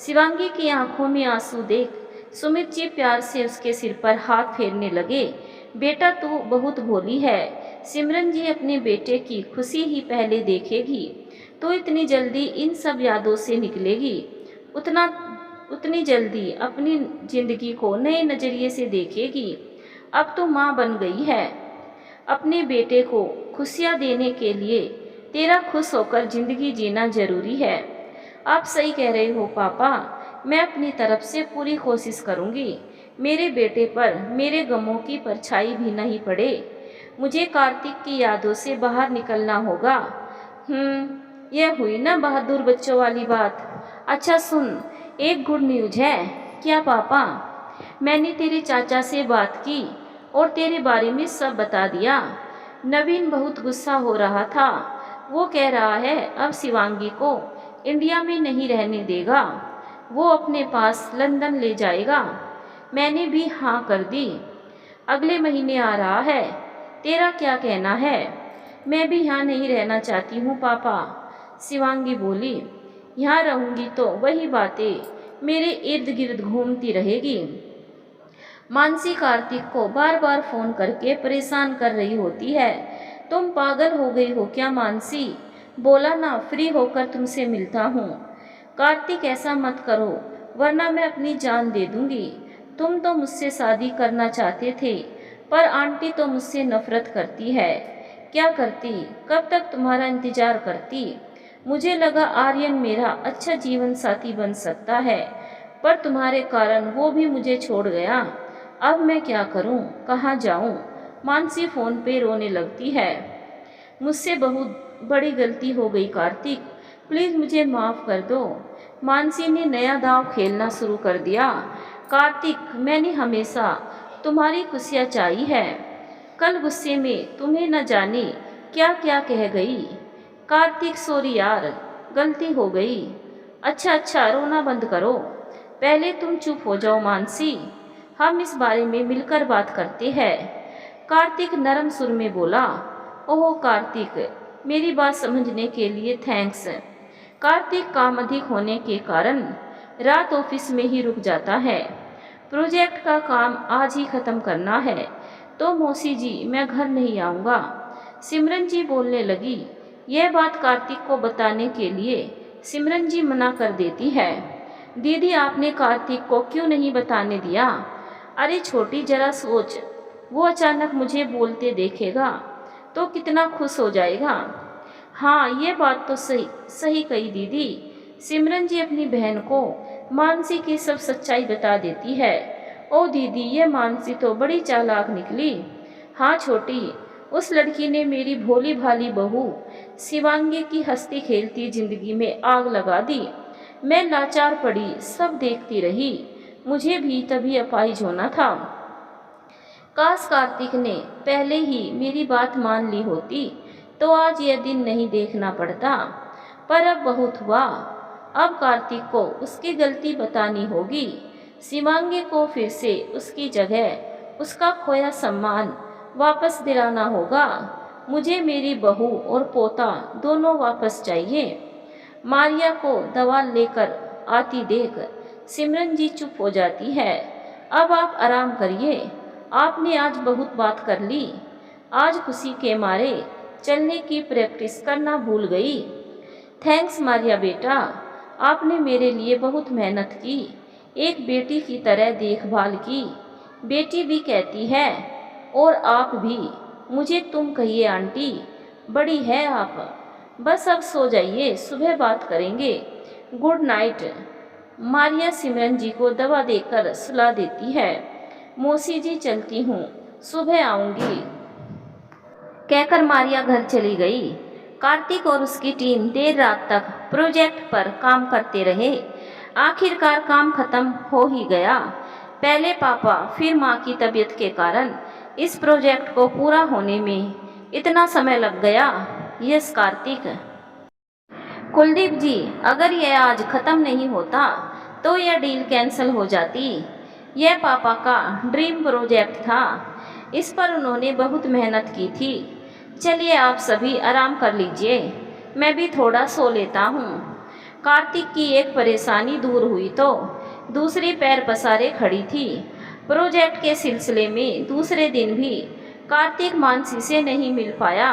[SPEAKER 1] शिवांगी की आंखों में आंसू देख सुमित जी प्यार से उसके सिर पर हाथ फेरने लगे। बेटा तू बहुत भोली है। सिमरन जी अपने बेटे की खुशी ही पहले देखेगी, तो इतनी जल्दी इन सब यादों से निकलेगी। उतनी जल्दी अपनी जिंदगी को नए नज़रिए से देखेगी। अब तो माँ बन गई है। अपने बेटे को खुशियाँ देने के लिए तेरा खुश होकर जिंदगी जीना जरूरी है। आप सही कह रहे हो पापा, मैं अपनी तरफ से पूरी कोशिश करूँगी। मेरे बेटे पर मेरे गमों की परछाई भी नहीं पड़े। मुझे कार्तिक की यादों से बाहर निकलना होगा। यह हुई ना बहादुर बच्चों वाली बात। अच्छा सुन, एक गुड न्यूज है। क्या पापा? मैंने तेरे चाचा से बात की और तेरे बारे में सब बता दिया। नवीन बहुत गुस्सा हो रहा था। वो कह रहा है अब शिवांगी को इंडिया में नहीं रहने देगा, वो अपने पास लंदन ले जाएगा। मैंने भी हाँ कर दी। अगले महीने आ रहा है। तेरा क्या कहना है? मैं भी यहाँ नहीं रहना चाहती हूँ पापा, शिवांगी बोली। यहाँ रहूँगी तो वही बातें मेरे इर्द गिर्द घूमती रहेगी। मानसी कार्तिक को बार बार फ़ोन करके परेशान कर रही होती है। तुम पागल हो गई हो क्या मानसी? बोला ना, फ्री होकर तुमसे मिलता हूँ। कार्तिक ऐसा मत करो, वरना मैं अपनी जान दे दूँगी। तुम तो मुझसे शादी करना चाहते थे, पर आंटी तो मुझसे नफरत करती है। क्या करती? कब तक तुम्हारा इंतज़ार करती? मुझे लगा आर्यन मेरा अच्छा जीवन साथी बन सकता है, पर तुम्हारे कारण वो भी मुझे छोड़ गया। अब मैं क्या करूं, कहाँ जाऊं? मानसी फ़ोन पे रोने लगती है। मुझसे बहुत बड़ी गलती हो गई कार्तिक, प्लीज़ मुझे माफ़ कर दो। मानसी ने नया दांव खेलना शुरू कर दिया। कार्तिक, मैंने हमेशा तुम्हारी खुशियाँ चाही है। कल गुस्से में तुम्हें न जाने क्या क्या कह गई। कार्तिक सॉरी यार, गलती हो गई। अच्छा अच्छा, रोना बंद करो। पहले तुम चुप हो जाओ मानसी, हम इस बारे में मिलकर बात करते हैं। कार्तिक नरम सुर में बोला। ओह कार्तिक, मेरी बात समझने के लिए थैंक्स। कार्तिक काम अधिक होने के कारण रात ऑफिस में ही रुक जाता है। प्रोजेक्ट का काम आज ही ख़त्म करना है, तो मौसी जी मैं घर नहीं आऊँगा। सिमरन जी बोलने लगी। यह बात कार्तिक को बताने के लिए सिमरन जी मना कर देती है। दीदी आपने कार्तिक को क्यों नहीं बताने दिया? अरे छोटी जरा सोच, वो अचानक मुझे बोलते देखेगा तो कितना खुश हो जाएगा। हाँ ये बात तो सही सही कही दीदी। सिमरन जी अपनी बहन को मानसी की सब सच्चाई बता देती है। ओ दीदी ये मानसी तो बड़ी चालाक निकली। हाँ छोटी, उस लड़की ने मेरी भोली भाली बहू शिवांगी की हंसती खेलती जिंदगी में आग लगा दी। मैं लाचार पड़ी, सब देखती रही। मुझे भी तभी अपाहिज होना था। काश कार्तिक ने पहले ही मेरी बात मान ली होती तो आज यह दिन नहीं देखना पड़ता। पर अब बहुत हुआ। अब कार्तिक को उसकी गलती बतानी होगी। शिवांगी को फिर से उसकी जगह, उसका खोया सम्मान वापस दिलाना होगा। मुझे मेरी बहू और पोता दोनों वापस चाहिए। मारिया को दवा लेकर आती देख सिमरन जी चुप हो जाती है। अब आप आराम करिए, आपने आज बहुत बात कर ली। आज खुशी के मारे चलने की प्रैक्टिस करना भूल गई। थैंक्स मारिया बेटा, आपने मेरे लिए बहुत मेहनत की, एक बेटी की तरह देखभाल की। बेटी भी कहती है और आप भी। मुझे तुम कहिए आंटी, बड़ी है आप। बस अब सो जाइए, सुबह बात करेंगे। Good night. Maria Simran ji को दवा देकर सुला देती है। मौसी जी चलती हूँ, सुबह आऊँगी कहकर मारिया घर चली गई। कार्तिक और उसकी टीम देर रात तक प्रोजेक्ट पर काम करते रहे। आखिरकार काम खत्म हो ही गया। पहले पापा फिर माँ की तबीयत के कारण इस प्रोजेक्ट को पूरा होने में इतना समय लग गया। यस कार्तिक। कुलदीप जी, अगर यह आज खत्म नहीं होता तो यह डील कैंसिल हो जाती। यह पापा का ड्रीम प्रोजेक्ट था, इस पर उन्होंने बहुत मेहनत की थी। चलिए आप सभी आराम कर लीजिए, मैं भी थोड़ा सो लेता हूँ। कार्तिक की एक परेशानी दूर हुई तो दूसरी पैर पसारे खड़ी थी। प्रोजेक्ट के सिलसिले में दूसरे दिन भी कार्तिक मानसी से नहीं मिल पाया।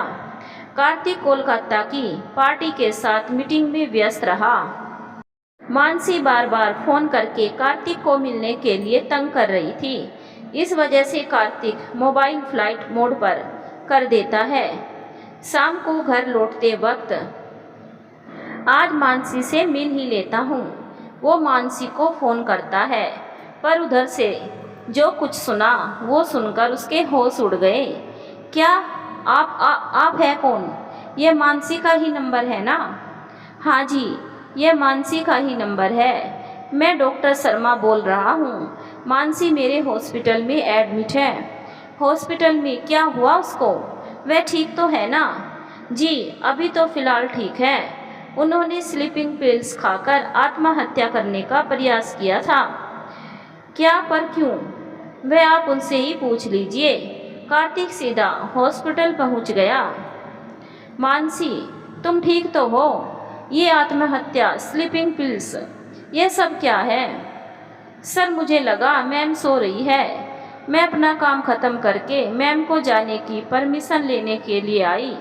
[SPEAKER 1] कार्तिक कोलकाता की पार्टी के साथ मीटिंग में व्यस्त रहा। मानसी बार बार फोन करके कार्तिक को मिलने के लिए तंग कर रही थी। इस वजह से कार्तिक मोबाइल फ्लाइट मोड पर कर देता है। शाम को घर लौटते वक्त आज मानसी से मिल ही लेता हूँ, वो मानसी को फ़ोन करता है। पर उधर से जो कुछ सुना वो सुनकर उसके होश उड़ गए। क्या आप है कौन? ये मानसी का ही नंबर है ना? हाँ जी, ये मानसी का ही नंबर है। मैं डॉक्टर शर्मा बोल रहा हूँ। मानसी मेरे हॉस्पिटल में एडमिट है। हॉस्पिटल में क्या हुआ उसको? वह ठीक तो है ना? जी अभी तो फ़िलहाल ठीक है। उन्होंने स्लीपिंग पिल्स खाकर आत्महत्या करने का प्रयास किया था। क्या, पर क्यों? वह आप उनसे ही पूछ लीजिए। कार्तिक सीधा हॉस्पिटल पहुंच गया। मानसी तुम ठीक तो हो? ये आत्महत्या, स्लीपिंग पिल्स, ये सब क्या है? सर मुझे लगा मैम सो रही है। मैं अपना काम ख़त्म करके मैम को जाने की परमिशन लेने के लिए आई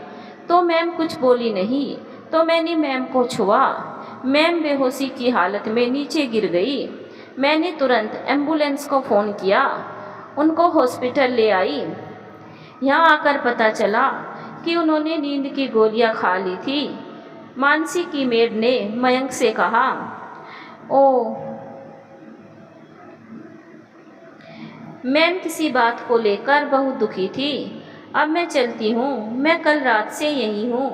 [SPEAKER 1] तो मैम कुछ बोली नहीं, तो मैंने मैम को छुआ। मैम बेहोशी की हालत में नीचे गिर गई। मैंने तुरंत एम्बुलेंस को फ़ोन किया, उनको हॉस्पिटल ले आई। यहाँ आकर पता चला कि उन्होंने नींद की गोलियाँ खा ली थी। मानसी की मेड ने मयंक से कहा। ओह, मैम किसी बात को लेकर बहुत दुखी थी। अब मैं चलती हूँ, मैं कल रात से यहीं हूँ।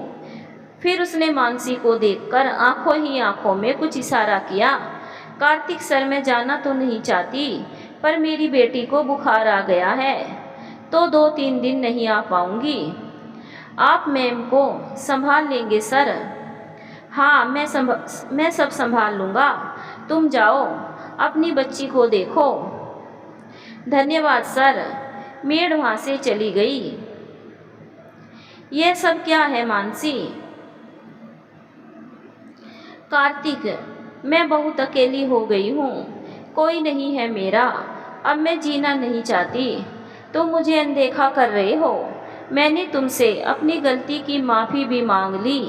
[SPEAKER 1] फिर उसने मानसी को देखकर आंखों ही आंखों में कुछ इशारा किया। कार्तिक सर मैं जाना तो नहीं चाहती, पर मेरी बेटी को बुखार आ गया है तो 2-3 दिन नहीं आ पाऊँगी। आप मैम को संभाल लेंगे सर? हाँ मैं सब संभाल लूँगा। तुम जाओ, अपनी बच्ची को देखो। धन्यवाद सर। मेड वहाँ से चली गई। यह सब क्या है मानसी? कार्तिक, मैं बहुत अकेली हो गई हूँ, कोई नहीं है मेरा। अब मैं जीना नहीं चाहती। तुम मुझे अनदेखा कर रहे हो। मैंने तुमसे अपनी गलती की माफ़ी भी मांग ली,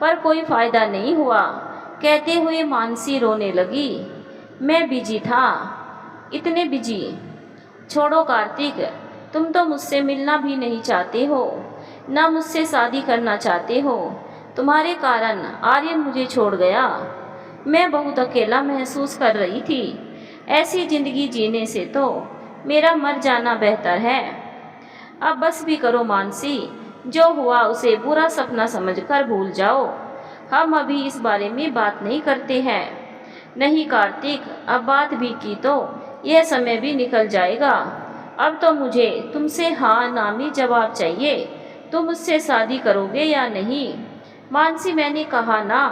[SPEAKER 1] पर कोई फ़ायदा नहीं हुआ। कहते हुए मानसी रोने लगी। मैं बिजी था, इतने बिजी। छोड़ो कार्तिक, तुम तो मुझसे मिलना भी नहीं चाहते हो, ना मुझसे शादी करना चाहते हो। तुम्हारे कारण आर्यन मुझे छोड़ गया। मैं बहुत अकेला महसूस कर रही थी। ऐसी ज़िंदगी जीने से तो मेरा मर जाना बेहतर है। अब बस भी करो मानसी, जो हुआ उसे बुरा सपना समझकर भूल जाओ। हम अभी इस बारे में बात नहीं करते हैं। नहीं कार्तिक, अब बात भी की तो यह समय भी निकल जाएगा। अब तो मुझे तुमसे हाँ ना में जवाब चाहिए। तुम मुझसे शादी करोगे या नहीं? मानसी, मैंने कहा ना,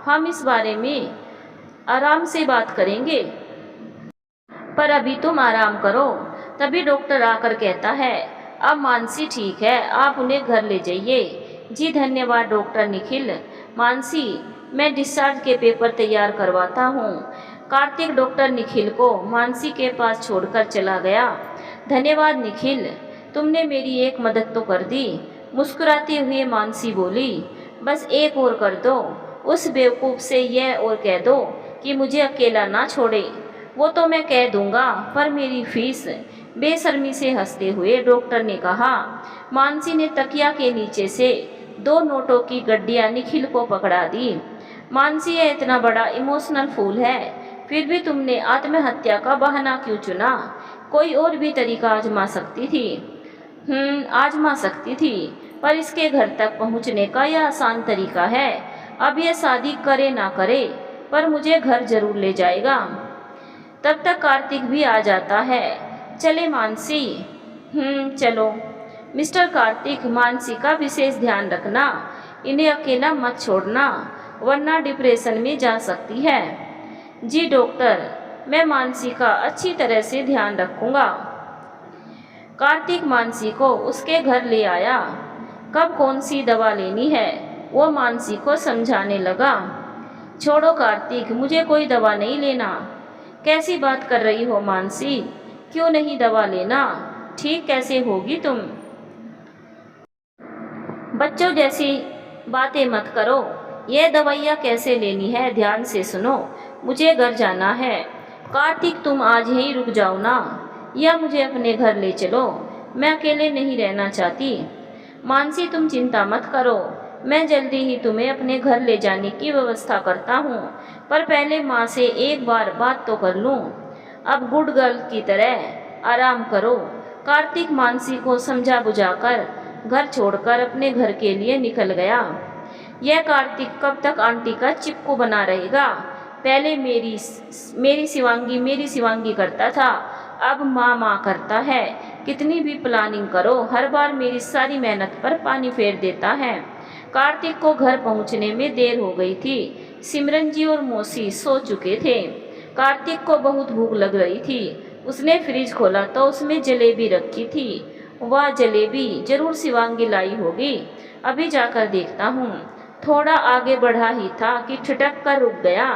[SPEAKER 1] हम इस बारे में आराम से बात करेंगे। पर अभी तुम आराम करो। तभी डॉक्टर आकर कहता है, अब मानसी ठीक है, आप उन्हें घर ले जाइए। जी धन्यवाद डॉक्टर निखिल। मानसी, मैं डिस्चार्ज के पेपर तैयार करवाता हूँ। कार्तिक डॉक्टर निखिल को मानसी के पास छोड़कर चला गया। धन्यवाद निखिल, तुमने मेरी एक मदद तो कर दी। मुस्कुराते हुए मानसी बोली, बस एक और कर दो। उस बेवकूफ़ से यह और कह दो कि मुझे अकेला ना छोड़े। वो तो मैं कह दूंगा, पर मेरी फीस। बेशर्मी से हंसते हुए डॉक्टर ने कहा। मानसी ने तकिया के नीचे से 2 नोटों की गड्डियाँ निखिल को पकड़ा दी। मानसी, यह इतना बड़ा इमोशनल फूल है, फिर भी तुमने आत्महत्या का बहाना क्यों चुना? कोई और भी तरीका आजमा सकती थी। आजमा सकती थी, पर इसके घर तक पहुंचने का यह आसान तरीका है। अब यह शादी करे ना करे, पर मुझे घर जरूर ले जाएगा। तब तक कार्तिक भी आ जाता है। चले मानसी? चलो। मिस्टर कार्तिक, मानसी का विशेष ध्यान रखना। इन्हें अकेला मत छोड़ना, वरना डिप्रेशन में जा सकती है। जी डॉक्टर, मैं मानसी का अच्छी तरह से ध्यान रखूंगा। कार्तिक मानसी को उसके घर ले आया। कब कौन सी दवा लेनी है, वो मानसी को समझाने लगा। छोड़ो कार्तिक, मुझे कोई दवा नहीं लेना। कैसी बात कर रही हो मानसी? क्यों नहीं दवा लेना? ठीक कैसे होगी तुम? बच्चों जैसी बातें मत करो। यह दवाइयाँ कैसे लेनी है, ध्यान से सुनो। मुझे घर जाना है। कार्तिक, तुम आज यहीं रुक जाओ ना, या मुझे अपने घर ले चलो। मैं अकेले नहीं रहना चाहती। मानसी, तुम चिंता मत करो, मैं जल्दी ही तुम्हें अपने घर ले जाने की व्यवस्था करता हूँ, पर पहले माँ से एक बार बात तो कर लूँ। अब गुड गर्ल की तरह आराम करो। कार्तिक मानसी को समझा बुझाकर घर छोड़कर अपने घर के लिए निकल गया। यह कार्तिक कब तक आंटी का चिपकू बना रहेगा? पहले मेरी शिवांगी करता था, अब माँ करता है। कितनी भी प्लानिंग करो, हर बार मेरी सारी मेहनत पर पानी फेर देता है। कार्तिक को घर पहुंचने में देर हो गई थी। सिमरन जी और मौसी सो चुके थे। कार्तिक को बहुत भूख लग रही थी। उसने फ्रिज खोला तो उसमें जलेबी रखी थी। वह जलेबी जरूर शिवांगी लाई होगी, अभी जाकर देखता हूँ। थोड़ा आगे बढ़ा ही था कि ठिठक कर रुक गया।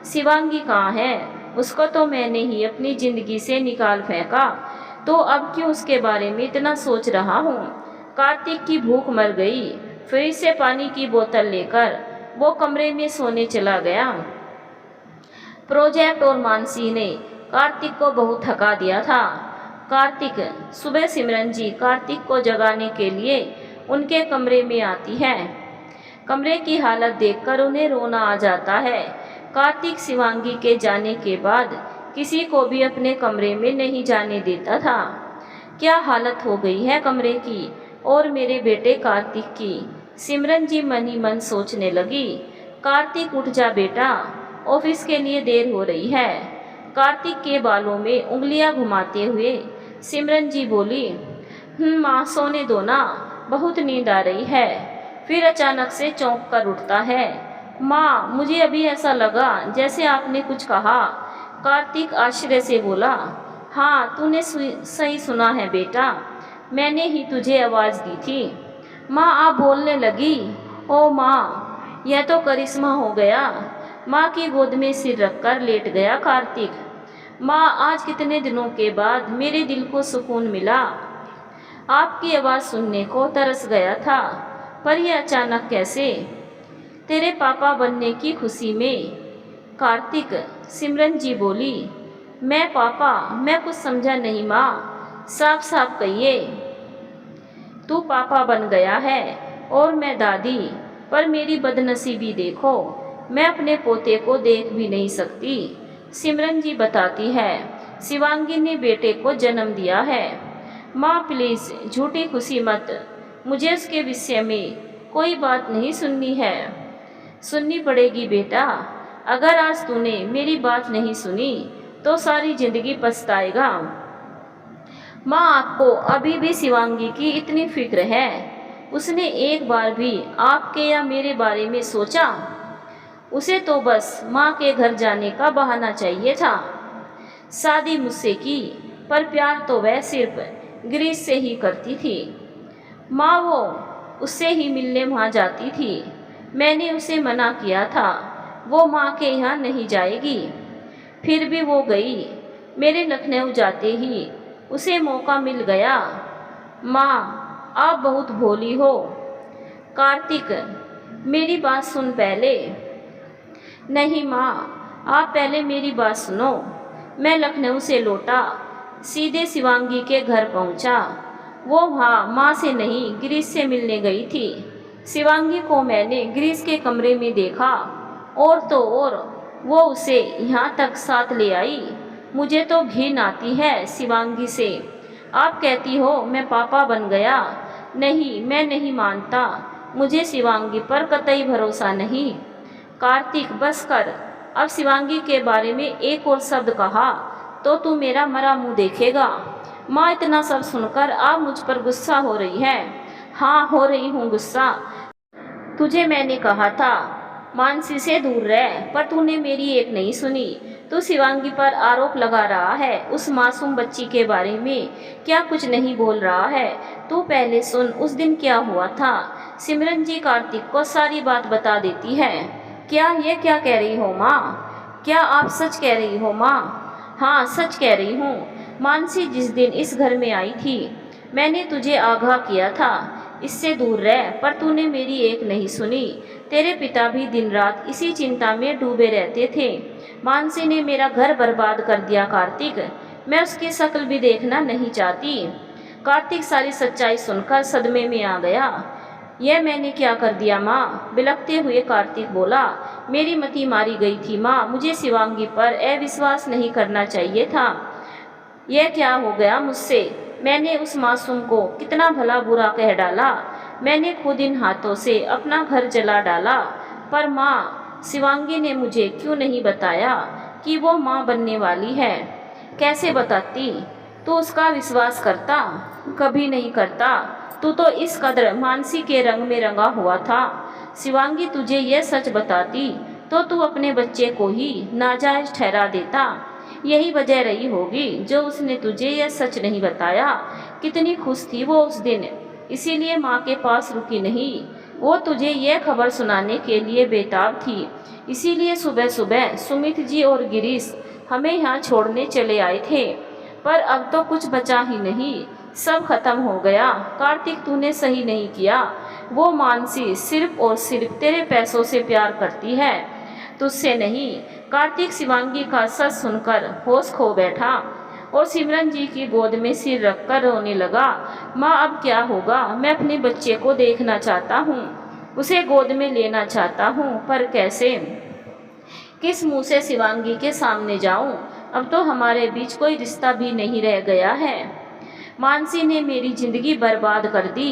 [SPEAKER 1] शिवांगी कहाँ है? उसको तो मैंने ही अपनी जिंदगी से निकाल फेंका, तो अब क्यों उसके बारे में इतना सोच रहा हूँ? कार्तिक की भूख मर गई। फ्रिज से पानी की बोतल लेकर वो कमरे में सोने चला गया। प्रोजेक्ट और मानसी ने कार्तिक को बहुत थका दिया था। सुबह सिमरन जी कार्तिक को जगाने के लिए उनके कमरे में आती है। कमरे की हालत देखकर उन्हें रोना आ जाता है। कार्तिक शिवांगी के जाने के बाद किसी को भी अपने कमरे में नहीं जाने देता था। क्या हालत हो गई है कमरे की और मेरे बेटे कार्तिक की? सिमरन जी मन ही मन सोचने लगी। कार्तिक, उठ जा बेटा, ऑफिस के लिए देर हो रही है। कार्तिक के बालों में उंगलियां घुमाते हुए सिमरन जी बोली, माँ सोने दो ना, बहुत नींद आ रही है। फिर अचानक से चौंक कर उठता है। माँ, मुझे अभी ऐसा लगा जैसे आपने कुछ कहा। कार्तिक आश्चर्य से बोला, हाँ, तूने सही सुना है बेटा, मैंने ही तुझे आवाज़ दी थी। माँ आप बोलने लगी। ओ माँ, यह तो करिश्मा हो गया। माँ की गोद में सिर रखकर लेट गया कार्तिक। माँ, आज कितने दिनों के बाद मेरे दिल को सुकून मिला। आपकी आवाज़ सुनने को तरस गया था, पर यह अचानक कैसे? तेरे पापा बनने की खुशी में। कार्तिक। सिमरन जी बोली। मैं पापा? मैं कुछ समझा नहीं माँ, साफ साफ कहिए। तू पापा बन गया है और मैं दादी, पर मेरी बदनसीबी देखो, मैं अपने पोते को देख भी नहीं सकती। सिमरन जी बताती है, शिवांगी ने बेटे को जन्म दिया है। माँ प्लीज़ झूठी खुशी मत, मुझे उसके विषय में कोई बात नहीं सुननी है। सुननी पड़ेगी बेटा, अगर आज तूने मेरी बात नहीं सुनी तो सारी जिंदगी पछताएगा। माँ आपको अभी भी शिवांगी की इतनी फिक्र है? उसने एक बार भी आपके या मेरे बारे में सोचा? उसे तो बस माँ के घर जाने का बहाना चाहिए था। शादी मुझसे की, पर प्यार तो वह सिर्फ गिरीश से ही करती थी। माँ वो उससे ही मिलने वहाँ जाती थी। मैंने उसे मना किया था, वो माँ के यहाँ नहीं जाएगी, फिर भी वो गई। मेरे लखनऊ जाते ही उसे मौका मिल गया। माँ आप बहुत भोली हो। कार्तिक। मेरी बात सुन पहले। नहीं माँ, आप पहले मेरी बात सुनो। मैं लखनऊ से लौटा, सीधे शिवांगी के घर पहुँचा। वो वहाँ माँ से नहीं गिरीश से मिलने गई थी। शिवांगी को मैंने गिरीश के कमरे में देखा, और तो और वो उसे यहाँ तक साथ ले आई। मुझे तो घिन आती है शिवांगी से। आप कहती हो मैं पापा बन गया। नहीं, मैं नहीं मानता, मुझे शिवांगी पर कतई भरोसा नहीं। कार्तिक बस कर, अब शिवांगी के बारे में एक और शब्द कहा तो तू मेरा मरा मुंह देखेगा। माँ इतना सब सुनकर आप मुझ पर गुस्सा हो रही है? हाँ हो रही हूँ गुस्सा। तुझे मैंने कहा था मानसी से दूर रह, पर तूने मेरी एक नहीं सुनी। तू शिवांगी पर आरोप लगा रहा है, उस मासूम बच्ची के बारे में क्या कुछ नहीं बोल रहा है? तू पहले सुन उस दिन क्या हुआ था। सिमरन जी कार्तिक को सारी बात बता देती है। क्या ये क्या कह रही हो माँ? क्या आप सच कह रही हो माँ? हाँ सच कह रही हूँ। मानसी जिस दिन इस घर में आई थी, मैंने तुझे आगाह किया था इससे दूर रह, पर तूने मेरी एक नहीं सुनी। तेरे पिता भी दिन रात इसी चिंता में डूबे रहते थे। मानसी ने मेरा घर बर्बाद कर दिया कार्तिक, मैं उसकी शक्ल भी देखना नहीं चाहती। कार्तिक सारी सच्चाई सुनकर सदमे में आ गया। यह मैंने क्या कर दिया माँ? बिलखते हुए कार्तिक बोला। मेरी मति मारी गई थी माँ, मुझे शिवांगी पर अविश्वास नहीं करना चाहिए था। यह क्या हो गया मुझसे? मैंने उस मासूम को कितना भला बुरा कह डाला। मैंने खुद इन हाथों से अपना घर जला डाला। पर माँ, शिवांगी ने मुझे क्यों नहीं बताया कि वो माँ बनने वाली है? कैसे बताती? तू उसका विश्वास करता? कभी नहीं करता। तू तो इस कदर मानसी के रंग में रंगा हुआ था। शिवांगी तुझे यह सच बताती तो तू अपने बच्चे को ही नाजायज ठहरा देता। यही वजह रही होगी जो उसने तुझे यह सच नहीं बताया। कितनी खुश थी वो उस दिन, इसीलिए माँ के पास रुकी नहीं। वो तुझे यह खबर सुनाने के लिए बेताब थी, इसीलिए सुबह सुबह सुमित जी और गिरीश हमें यहाँ छोड़ने चले आए थे। पर अब तो कुछ बचा ही नहीं, सब खत्म हो गया। कार्तिक तूने सही नहीं किया। वो मानसी सिर्फ और सिर्फ तेरे पैसों से प्यार करती है, तुझसे नहीं। कार्तिक शिवांगी का सच सुनकर होश खो बैठा और सिमरन जी की गोद में सिर रखकर रोने लगा। माँ अब क्या होगा? मैं अपने बच्चे को देखना चाहता हूँ, उसे गोद में लेना चाहता हूँ, पर कैसे? किस मुंह से शिवांगी के सामने जाऊँ? अब तो हमारे बीच कोई रिश्ता भी नहीं रह गया है। मानसी ने मेरी जिंदगी बर्बाद कर दी।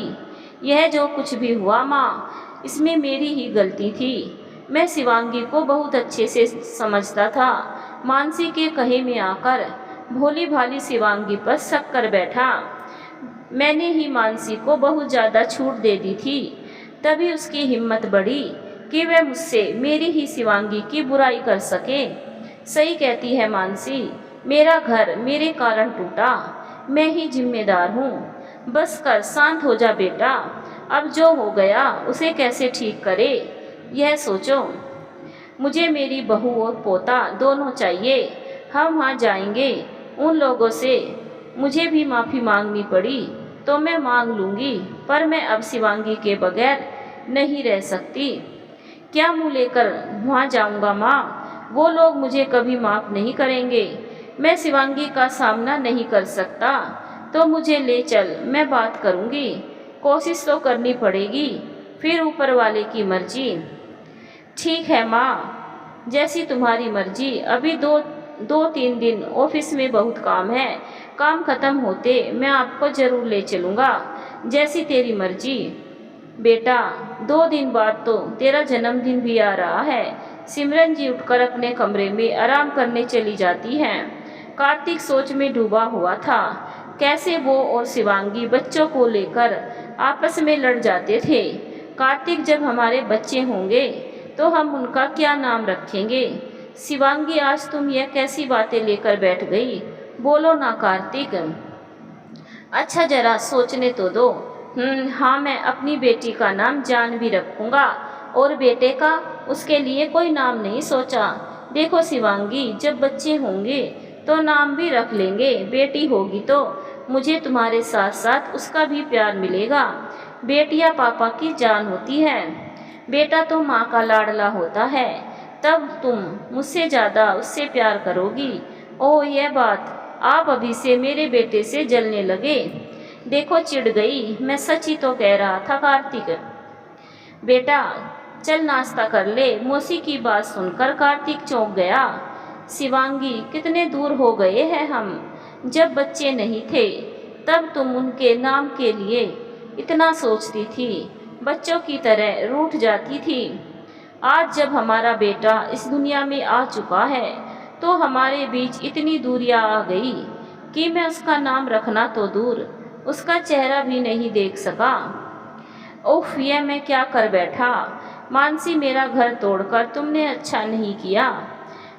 [SPEAKER 1] यह जो कुछ भी हुआ माँ, इसमें मेरी ही गलती थी। मैं शिवांगी को बहुत अच्छे से समझता था। मानसी के कहे में आकर भोली भाली शिवांगी पर शक कर बैठा। मैंने ही मानसी को बहुत ज़्यादा छूट दे दी थी, तभी उसकी हिम्मत बढ़ी कि वह मुझसे मेरी ही शिवांगी की बुराई कर सके। सही कहती है मानसी, मेरा घर मेरे कारण टूटा, मैं ही जिम्मेदार हूँ। बस कर, शांत हो जा बेटा। अब जो हो गया उसे कैसे ठीक करे यह सोचो। मुझे मेरी बहू और पोता दोनों चाहिए। हम वहाँ जाएंगे। उन लोगों से मुझे भी माफ़ी मांगनी पड़ी, तो मैं मांग लूँगी, पर मैं अब शिवांगी के बगैर नहीं रह सकती। क्या मुँह लेकर वहाँ जाऊँगा माँ? वो लोग मुझे कभी माफ़ नहीं करेंगे। मैं शिवांगी का सामना नहीं कर सकता, तो मुझे ले चल, मैं बात करूँगी। कोशिश तो करनी पड़ेगी, फिर ऊपर वाले की मर्जी। ठीक है माँ, जैसी तुम्हारी मर्जी। अभी दो तीन दिन ऑफिस में बहुत काम है। काम खत्म होते मैं आपको ज़रूर ले चलूँगा, जैसी तेरी मर्जी। बेटा, 2 दिन बाद तो तेरा जन्मदिन भी आ रहा है। सिमरन जी उठकर अपने कमरे में आराम करने चली जाती हैं। कार्तिक सोच में डूबा हुआ था। कैसे वो और शिवांगी बच्चों को लेकर आपस में लड़ जाते थे। कार्तिक, जब हमारे बच्चे होंगे तो हम उनका क्या नाम रखेंगे? शिवांगी, आज तुम यह कैसी बातें लेकर बैठ गई? बोलो ना कार्तिक। अच्छा, जरा सोचने तो दो। हाँ, मैं अपनी बेटी का नाम जानवी रखूँगा, और बेटे का? उसके लिए कोई नाम नहीं सोचा। देखो शिवांगी, जब बच्चे होंगे तो नाम भी रख लेंगे। बेटी होगी तो मुझे तुम्हारे साथ साथ उसका भी प्यार मिलेगा। बेटियां पापा की जान होती है। बेटा तो माँ का लाडला होता है, तब तुम मुझसे ज़्यादा उससे प्यार करोगी। ओह, यह बात! आप अभी से मेरे बेटे से जलने लगे। देखो चिढ़ गई, मैं सच ही तो कह रहा था कार्तिक। बेटा चल नाश्ता कर ले। मौसी की बात सुनकर कार्तिक चौंक गया। शिवांगी, कितने दूर हो गए हैं हम। जब बच्चे नहीं थे तब तुम उनके नाम के लिए इतना सोचती थी, बच्चों की तरह रूठ जाती थी। आज जब हमारा बेटा इस दुनिया में आ चुका है तो हमारे बीच इतनी दूरियां आ गई कि मैं उसका नाम रखना तो दूर, उसका चेहरा भी नहीं देख सका। उफ, यह मैं क्या कर बैठा। मानसी, मेरा घर तोड़कर तुमने अच्छा नहीं किया।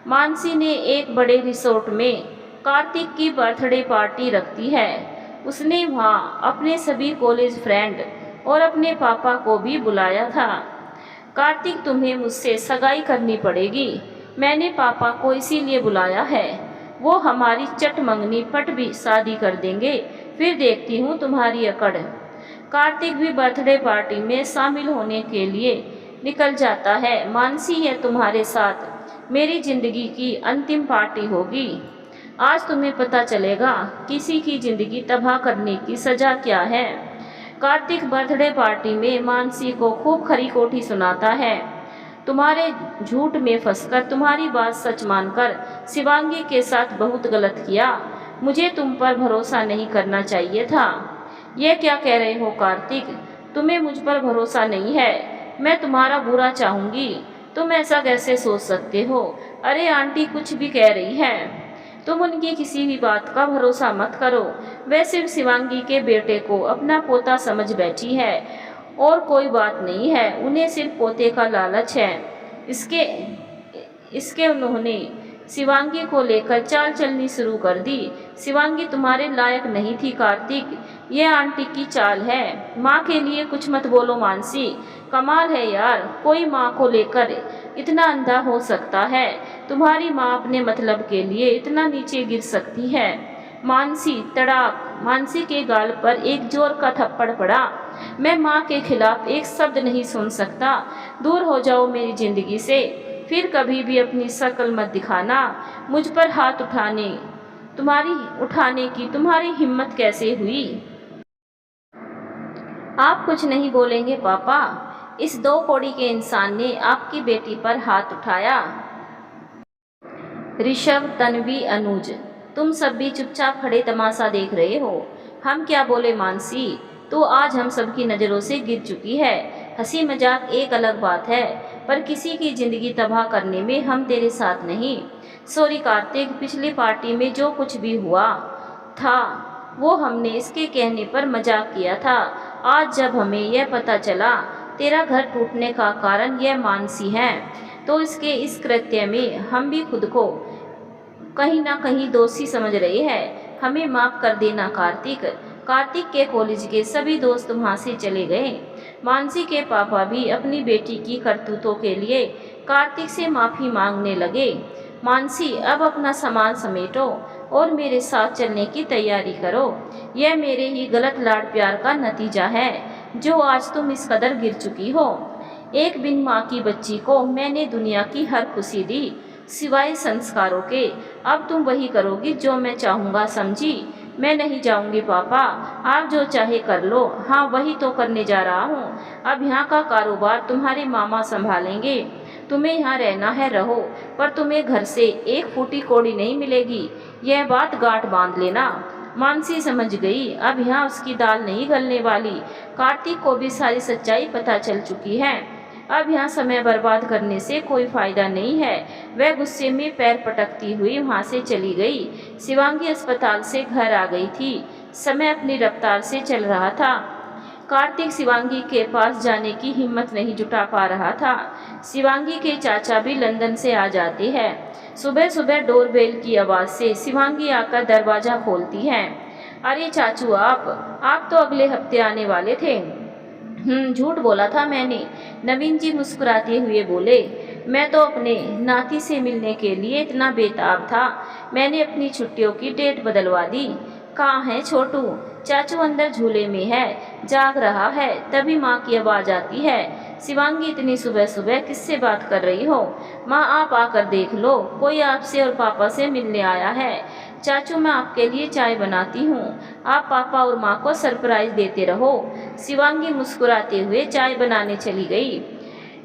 [SPEAKER 1] मानसी ने एक बड़े रिसोर्ट में कार्तिक की बर्थडे पार्टी रखती है। उसने वहाँ अपने सभी कॉलेज फ्रेंड और अपने पापा को भी बुलाया था। कार्तिक, तुम्हें मुझसे सगाई करनी पड़ेगी। मैंने पापा को इसीलिए बुलाया है। वो हमारी चट मंगनी पट भी शादी कर देंगे, फिर देखती हूँ तुम्हारी अकड़। कार्तिक भी बर्थडे पार्टी में शामिल होने के लिए निकल जाता है। मानसी, यह तुम्हारे साथ मेरी जिंदगी की अंतिम पार्टी होगी। आज तुम्हें पता चलेगा किसी की जिंदगी तबाह करने की सजा क्या है। कार्तिक बर्थडे पार्टी में मानसी को खूब खरी खोटी सुनाता है। तुम्हारे झूठ में फंसकर, तुम्हारी बात सच मानकर शिवांगी के साथ बहुत गलत किया। मुझे तुम पर भरोसा नहीं करना चाहिए था। यह क्या कह रहे हो कार्तिक? तुम्हें मुझ पर भरोसा नहीं है? मैं तुम्हारा बुरा चाहूँगी? तुम ऐसा कैसे सोच सकते हो? अरे आंटी कुछ भी कह रही हैं। तुम उनकी किसी भी बात का भरोसा मत करो। वह सिर्फ शिवांगी के बेटे को अपना पोता समझ बैठी है, और कोई बात नहीं है। उन्हें सिर्फ पोते का लालच है। इसके उन्होंने शिवांगी को लेकर चाल चलनी शुरू कर दी। शिवांगी तुम्हारे लायक नहीं थी कार्तिक, यह आंटी की चाल है। माँ के लिए कुछ मत बोलो मानसी। कमाल है यार, कोई माँ को लेकर इतना अंधा हो सकता है। तुम्हारी माँ अपने मतलब के लिए इतना नीचे गिर सकती है। मानसी, तड़ाक! मानसी के गाल पर एक जोर का थप्पड़ पड़ा। मैं माँ के खिलाफ एक शब्द नहीं सुन सकता। दूर हो जाओ मेरी जिंदगी से। फिर कभी भी अपनी शक्ल मत दिखाना। मुझ पर हाथ उठाने की तुम्हारी हिम्मत कैसे हुई? आप कुछ नहीं बोलेंगे पापा? इस 2 कौड़ी के इंसान ने आपकी बेटी पर हाथ उठाया। ऋषभ, तन्वी, अनुज, तुम सब भी चुपचाप खड़े तमाशा देख रहे हो। हम क्या बोले मानसी? तो आज हम सबकी नज़रों से गिर चुकी है। हंसी मजाक एक अलग बात है, पर किसी की ज़िंदगी तबाह करने में हम तेरे साथ नहीं। सॉरी कार्तिक, पिछली पार्टी में जो कुछ भी हुआ था वो हमने इसके कहने पर मजाक किया था। आज जब हमें यह पता चला तेरा घर टूटने का कारण यह मानसी है, तो इसके इस कृत्य में हम भी खुद को कहीं ना कहीं दोषी समझ रहे हैं। हमें माफ़ कर देना कार्तिक। कार्तिक के कॉलेज के सभी दोस्त वहाँ से चले गए। मानसी के पापा भी अपनी बेटी की करतूतों के लिए कार्तिक से माफ़ी मांगने लगे। मानसी, अब अपना सामान समेटो और मेरे साथ चलने की तैयारी करो। यह मेरे ही गलत लाड प्यार का नतीजा है जो आज तुम इस कदर गिर चुकी हो। एक बिन माँ की बच्ची को मैंने दुनिया की हर खुशी दी सिवाय संस्कारों के। अब तुम वही करोगी जो मैं चाहूँगा, समझी? मैं नहीं जाऊंगी पापा, आप जो चाहे कर लो। हाँ, वही तो करने जा रहा हूँ। अब यहाँ का कारोबार तुम्हारे मामा संभालेंगे। तुम्हें यहाँ रहना है रहो, पर तुम्हें घर से एक फूटी कौड़ी नहीं मिलेगी। यह बात गांठ बांध लेना। मानसी समझ गई, अब यहाँ उसकी दाल नहीं गलने वाली। कार्तिक को भी सारी सच्चाई पता चल चुकी है। अब यहाँ समय बर्बाद करने से कोई फायदा नहीं है। वह गुस्से में पैर पटकती हुई वहाँ से चली गई। शिवांगी अस्पताल से घर आ गई थी। समय अपनी रफ्तार से चल रहा था। कार्तिक शिवांगी के पास जाने की हिम्मत नहीं जुटा पा रहा था। शिवांगी के चाचा भी लंदन से आ जाते हैं। सुबह सुबह डोरबेल की आवाज़ से शिवांगी आकर दरवाज़ा खोलती है। अरे चाचू, आप तो अगले हफ्ते आने वाले थे। झूठ बोला था मैंने, नवीन जी मुस्कुराते हुए बोले। मैं तो अपने नाती से मिलने के लिए इतना बेताब था, मैंने अपनी छुट्टियों की डेट बदलवा दी। कहाँ है छोटू? चाचू अंदर झूले में है, जाग रहा है। तभी माँ की आवाज़ आती है। शिवांगी, इतनी सुबह सुबह किससे बात कर रही हो? माँ, आप आकर देख लो, कोई आपसे और पापा से मिलने आया है। चाचू, मैं आपके लिए चाय बनाती हूँ, आप पापा और माँ को सरप्राइज देते रहो। शिवांगी मुस्कुराते हुए चाय बनाने चली गई।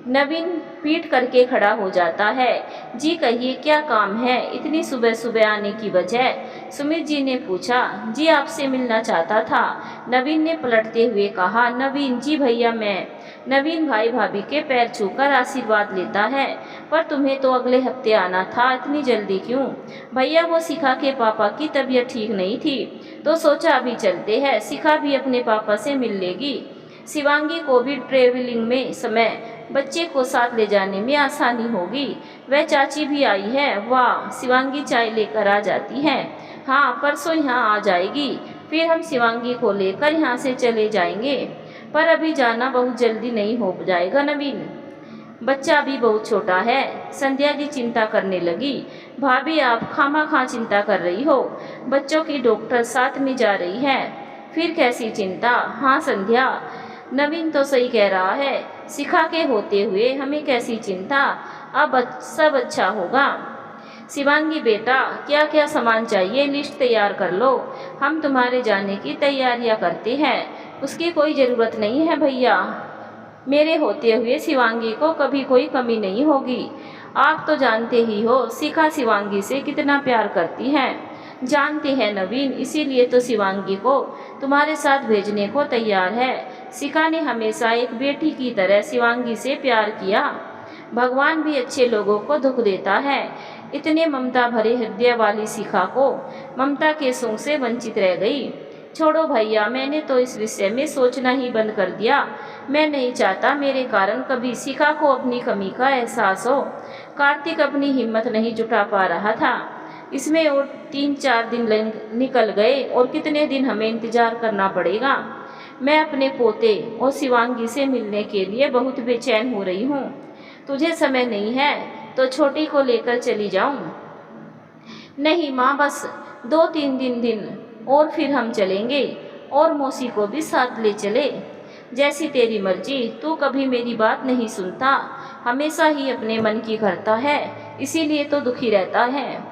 [SPEAKER 1] नवीन पीट करके खड़ा हो जाता है। जी कहिए, क्या काम है इतनी सुबह सुबह आने की वजह? सुमित जी ने पूछा। जी आपसे मिलना चाहता था, नवीन ने पलटते हुए कहा। नवीन जी भैया, मैं। नवीन भाई भाभी के पैर छूकर आशीर्वाद लेता है। पर तुम्हें तो अगले हफ्ते आना था, इतनी जल्दी क्यों? भैया, वो शिखा के पापा की तबीयत ठीक नहीं थी तो सोचा अभी चलते हैं, शिखा भी अपने पापा से मिल लेगी। शिवांगी को भी ट्रेवलिंग में समय बच्चे को साथ ले जाने में आसानी होगी। वह चाची भी आई है। वाह! शिवांगी चाय लेकर आ जाती है। हाँ, परसों यहाँ आ जाएगी, फिर हम शिवांगी को लेकर यहाँ से चले जाएंगे। पर अभी जाना बहुत जल्दी नहीं हो जाएगा नवीन, बच्चा अभी बहुत छोटा है। संध्या जी चिंता करने लगी। भाभी, आप खामा चिंता कर रही हो, बच्चों की डॉक्टर साथ में जा रही है। फिर कैसी चिंता? हाँ संध्या, नवीन तो सही कह रहा है, शिखा के होते हुए हमें कैसी चिंता, अब सब अच्छा होगा। शिवांगी बेटा, क्या क्या सामान चाहिए लिस्ट तैयार कर लो, हम तुम्हारे जाने की तैयारियां करते हैं। उसकी कोई ज़रूरत नहीं है भैया, मेरे होते हुए शिवांगी को कभी कोई कमी नहीं होगी। आप तो जानते ही हो शिखा शिवांगी से कितना प्यार करती है। जानते हैं नवीन, इसीलिए तो शिवांगी को तुम्हारे साथ भेजने को तैयार है। शिखा ने हमेशा एक बेटी की तरह शिवांगी से प्यार किया। भगवान भी अच्छे लोगों को दुख देता है। इतने ममता भरे हृदय वाली शिखा को ममता के सुख से वंचित रह गई। छोड़ो भैया, मैंने तो इस विषय में सोचना ही बंद कर दिया। मैं नहीं चाहता मेरे कारण कभी शिखा को अपनी कमी का एहसास हो। कार्तिक अपनी हिम्मत नहीं जुटा पा रहा था। इसमें और 3-4 दिन निकल गए और कितने दिन हमें इंतजार करना पड़ेगा। मैं अपने पोते और शिवांगी से मिलने के लिए बहुत बेचैन हो रही हूँ। तुझे समय नहीं है तो छोटी को लेकर चली जाऊँ? नहीं माँ, बस 2-3 दिन और फिर हम चलेंगे, और मौसी को भी साथ ले चले। जैसी तेरी मर्जी, तू कभी मेरी बात नहीं सुनता, हमेशा ही अपने मन की करता है, इसीलिए तो दुखी रहता है।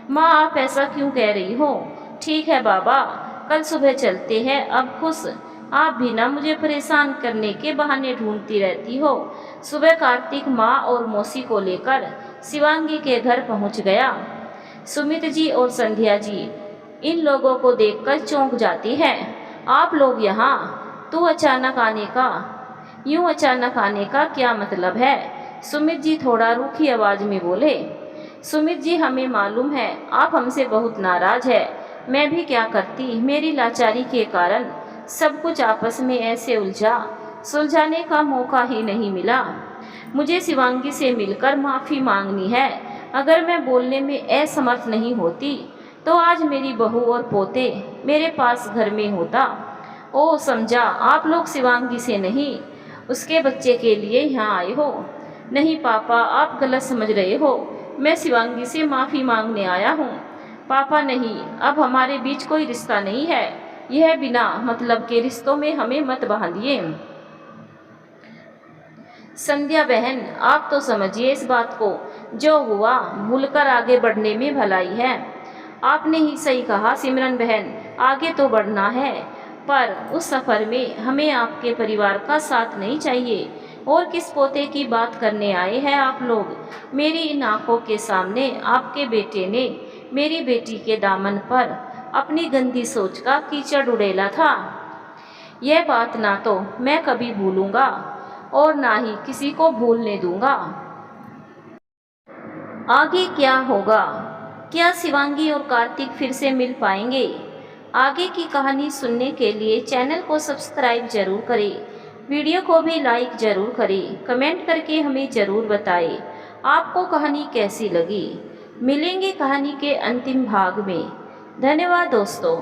[SPEAKER 1] माँ, आप ऐसा क्यों कह रही हो? ठीक है बाबा, कल सुबह चलते हैं, अब खुश। आप भी ना मुझे परेशान करने के बहाने ढूंढती रहती हो। सुबह कार्तिक माँ और मौसी को लेकर शिवांगी के घर पहुँच गया। सुमित जी और संध्या जी इन लोगों को देखकर चौंक जाती है। आप लोग यहाँ? यूँ अचानक आने का क्या मतलब है? सुमित जी थोड़ा रूखी आवाज में बोले। सुमित जी, हमें मालूम है आप हमसे बहुत नाराज है, मैं भी क्या करती, मेरी लाचारी के कारण सब कुछ आपस में ऐसे सुलझाने का मौका ही नहीं मिला। मुझे शिवांगी से मिलकर माफ़ी मांगनी है। अगर मैं बोलने में असमर्थ नहीं होती तो आज मेरी बहू और पोते मेरे पास घर में होता। ओ समझा, आप लोग शिवांगी से नहीं, उसके बच्चे के लिए यहाँ आए हो। नहीं पापा, आप गलत समझ रहे हो, मैं शिवांगी से माफ़ी मांगने आया हूँ। पापा नहीं, अब हमारे बीच कोई रिश्ता नहीं है। यह बिना मतलब के रिश्तों में हमें मत बहालिए। संध्या बहन, आप तो समझिए इस बात को, जो हुआ भूलकर आगे बढ़ने में भलाई है। आपने ही सही कहा सिमरन बहन, आगे तो बढ़ना है, पर उस सफ़र में हमें आपके परिवार का साथ नहीं चाहिए। और किस पोते की बात करने आए हैं आप लोग? मेरी इन आंखों के सामने आपके बेटे ने मेरी बेटी के दामन पर अपनी गंदी सोच का कीचड़ उड़ेला था। यह बात ना तो मैं कभी भूलूंगा और ना ही किसी को भूलने दूंगा। आगे क्या होगा? क्या शिवांगी और कार्तिक फिर से मिल पाएंगे? आगे की कहानी सुनने के लिए चैनल को सब्सक्राइब जरूर करें, वीडियो को भी लाइक जरूर करें, कमेंट करके हमें ज़रूर बताएं आपको कहानी कैसी लगी। मिलेंगे कहानी के अंतिम भाग में। धन्यवाद दोस्तों।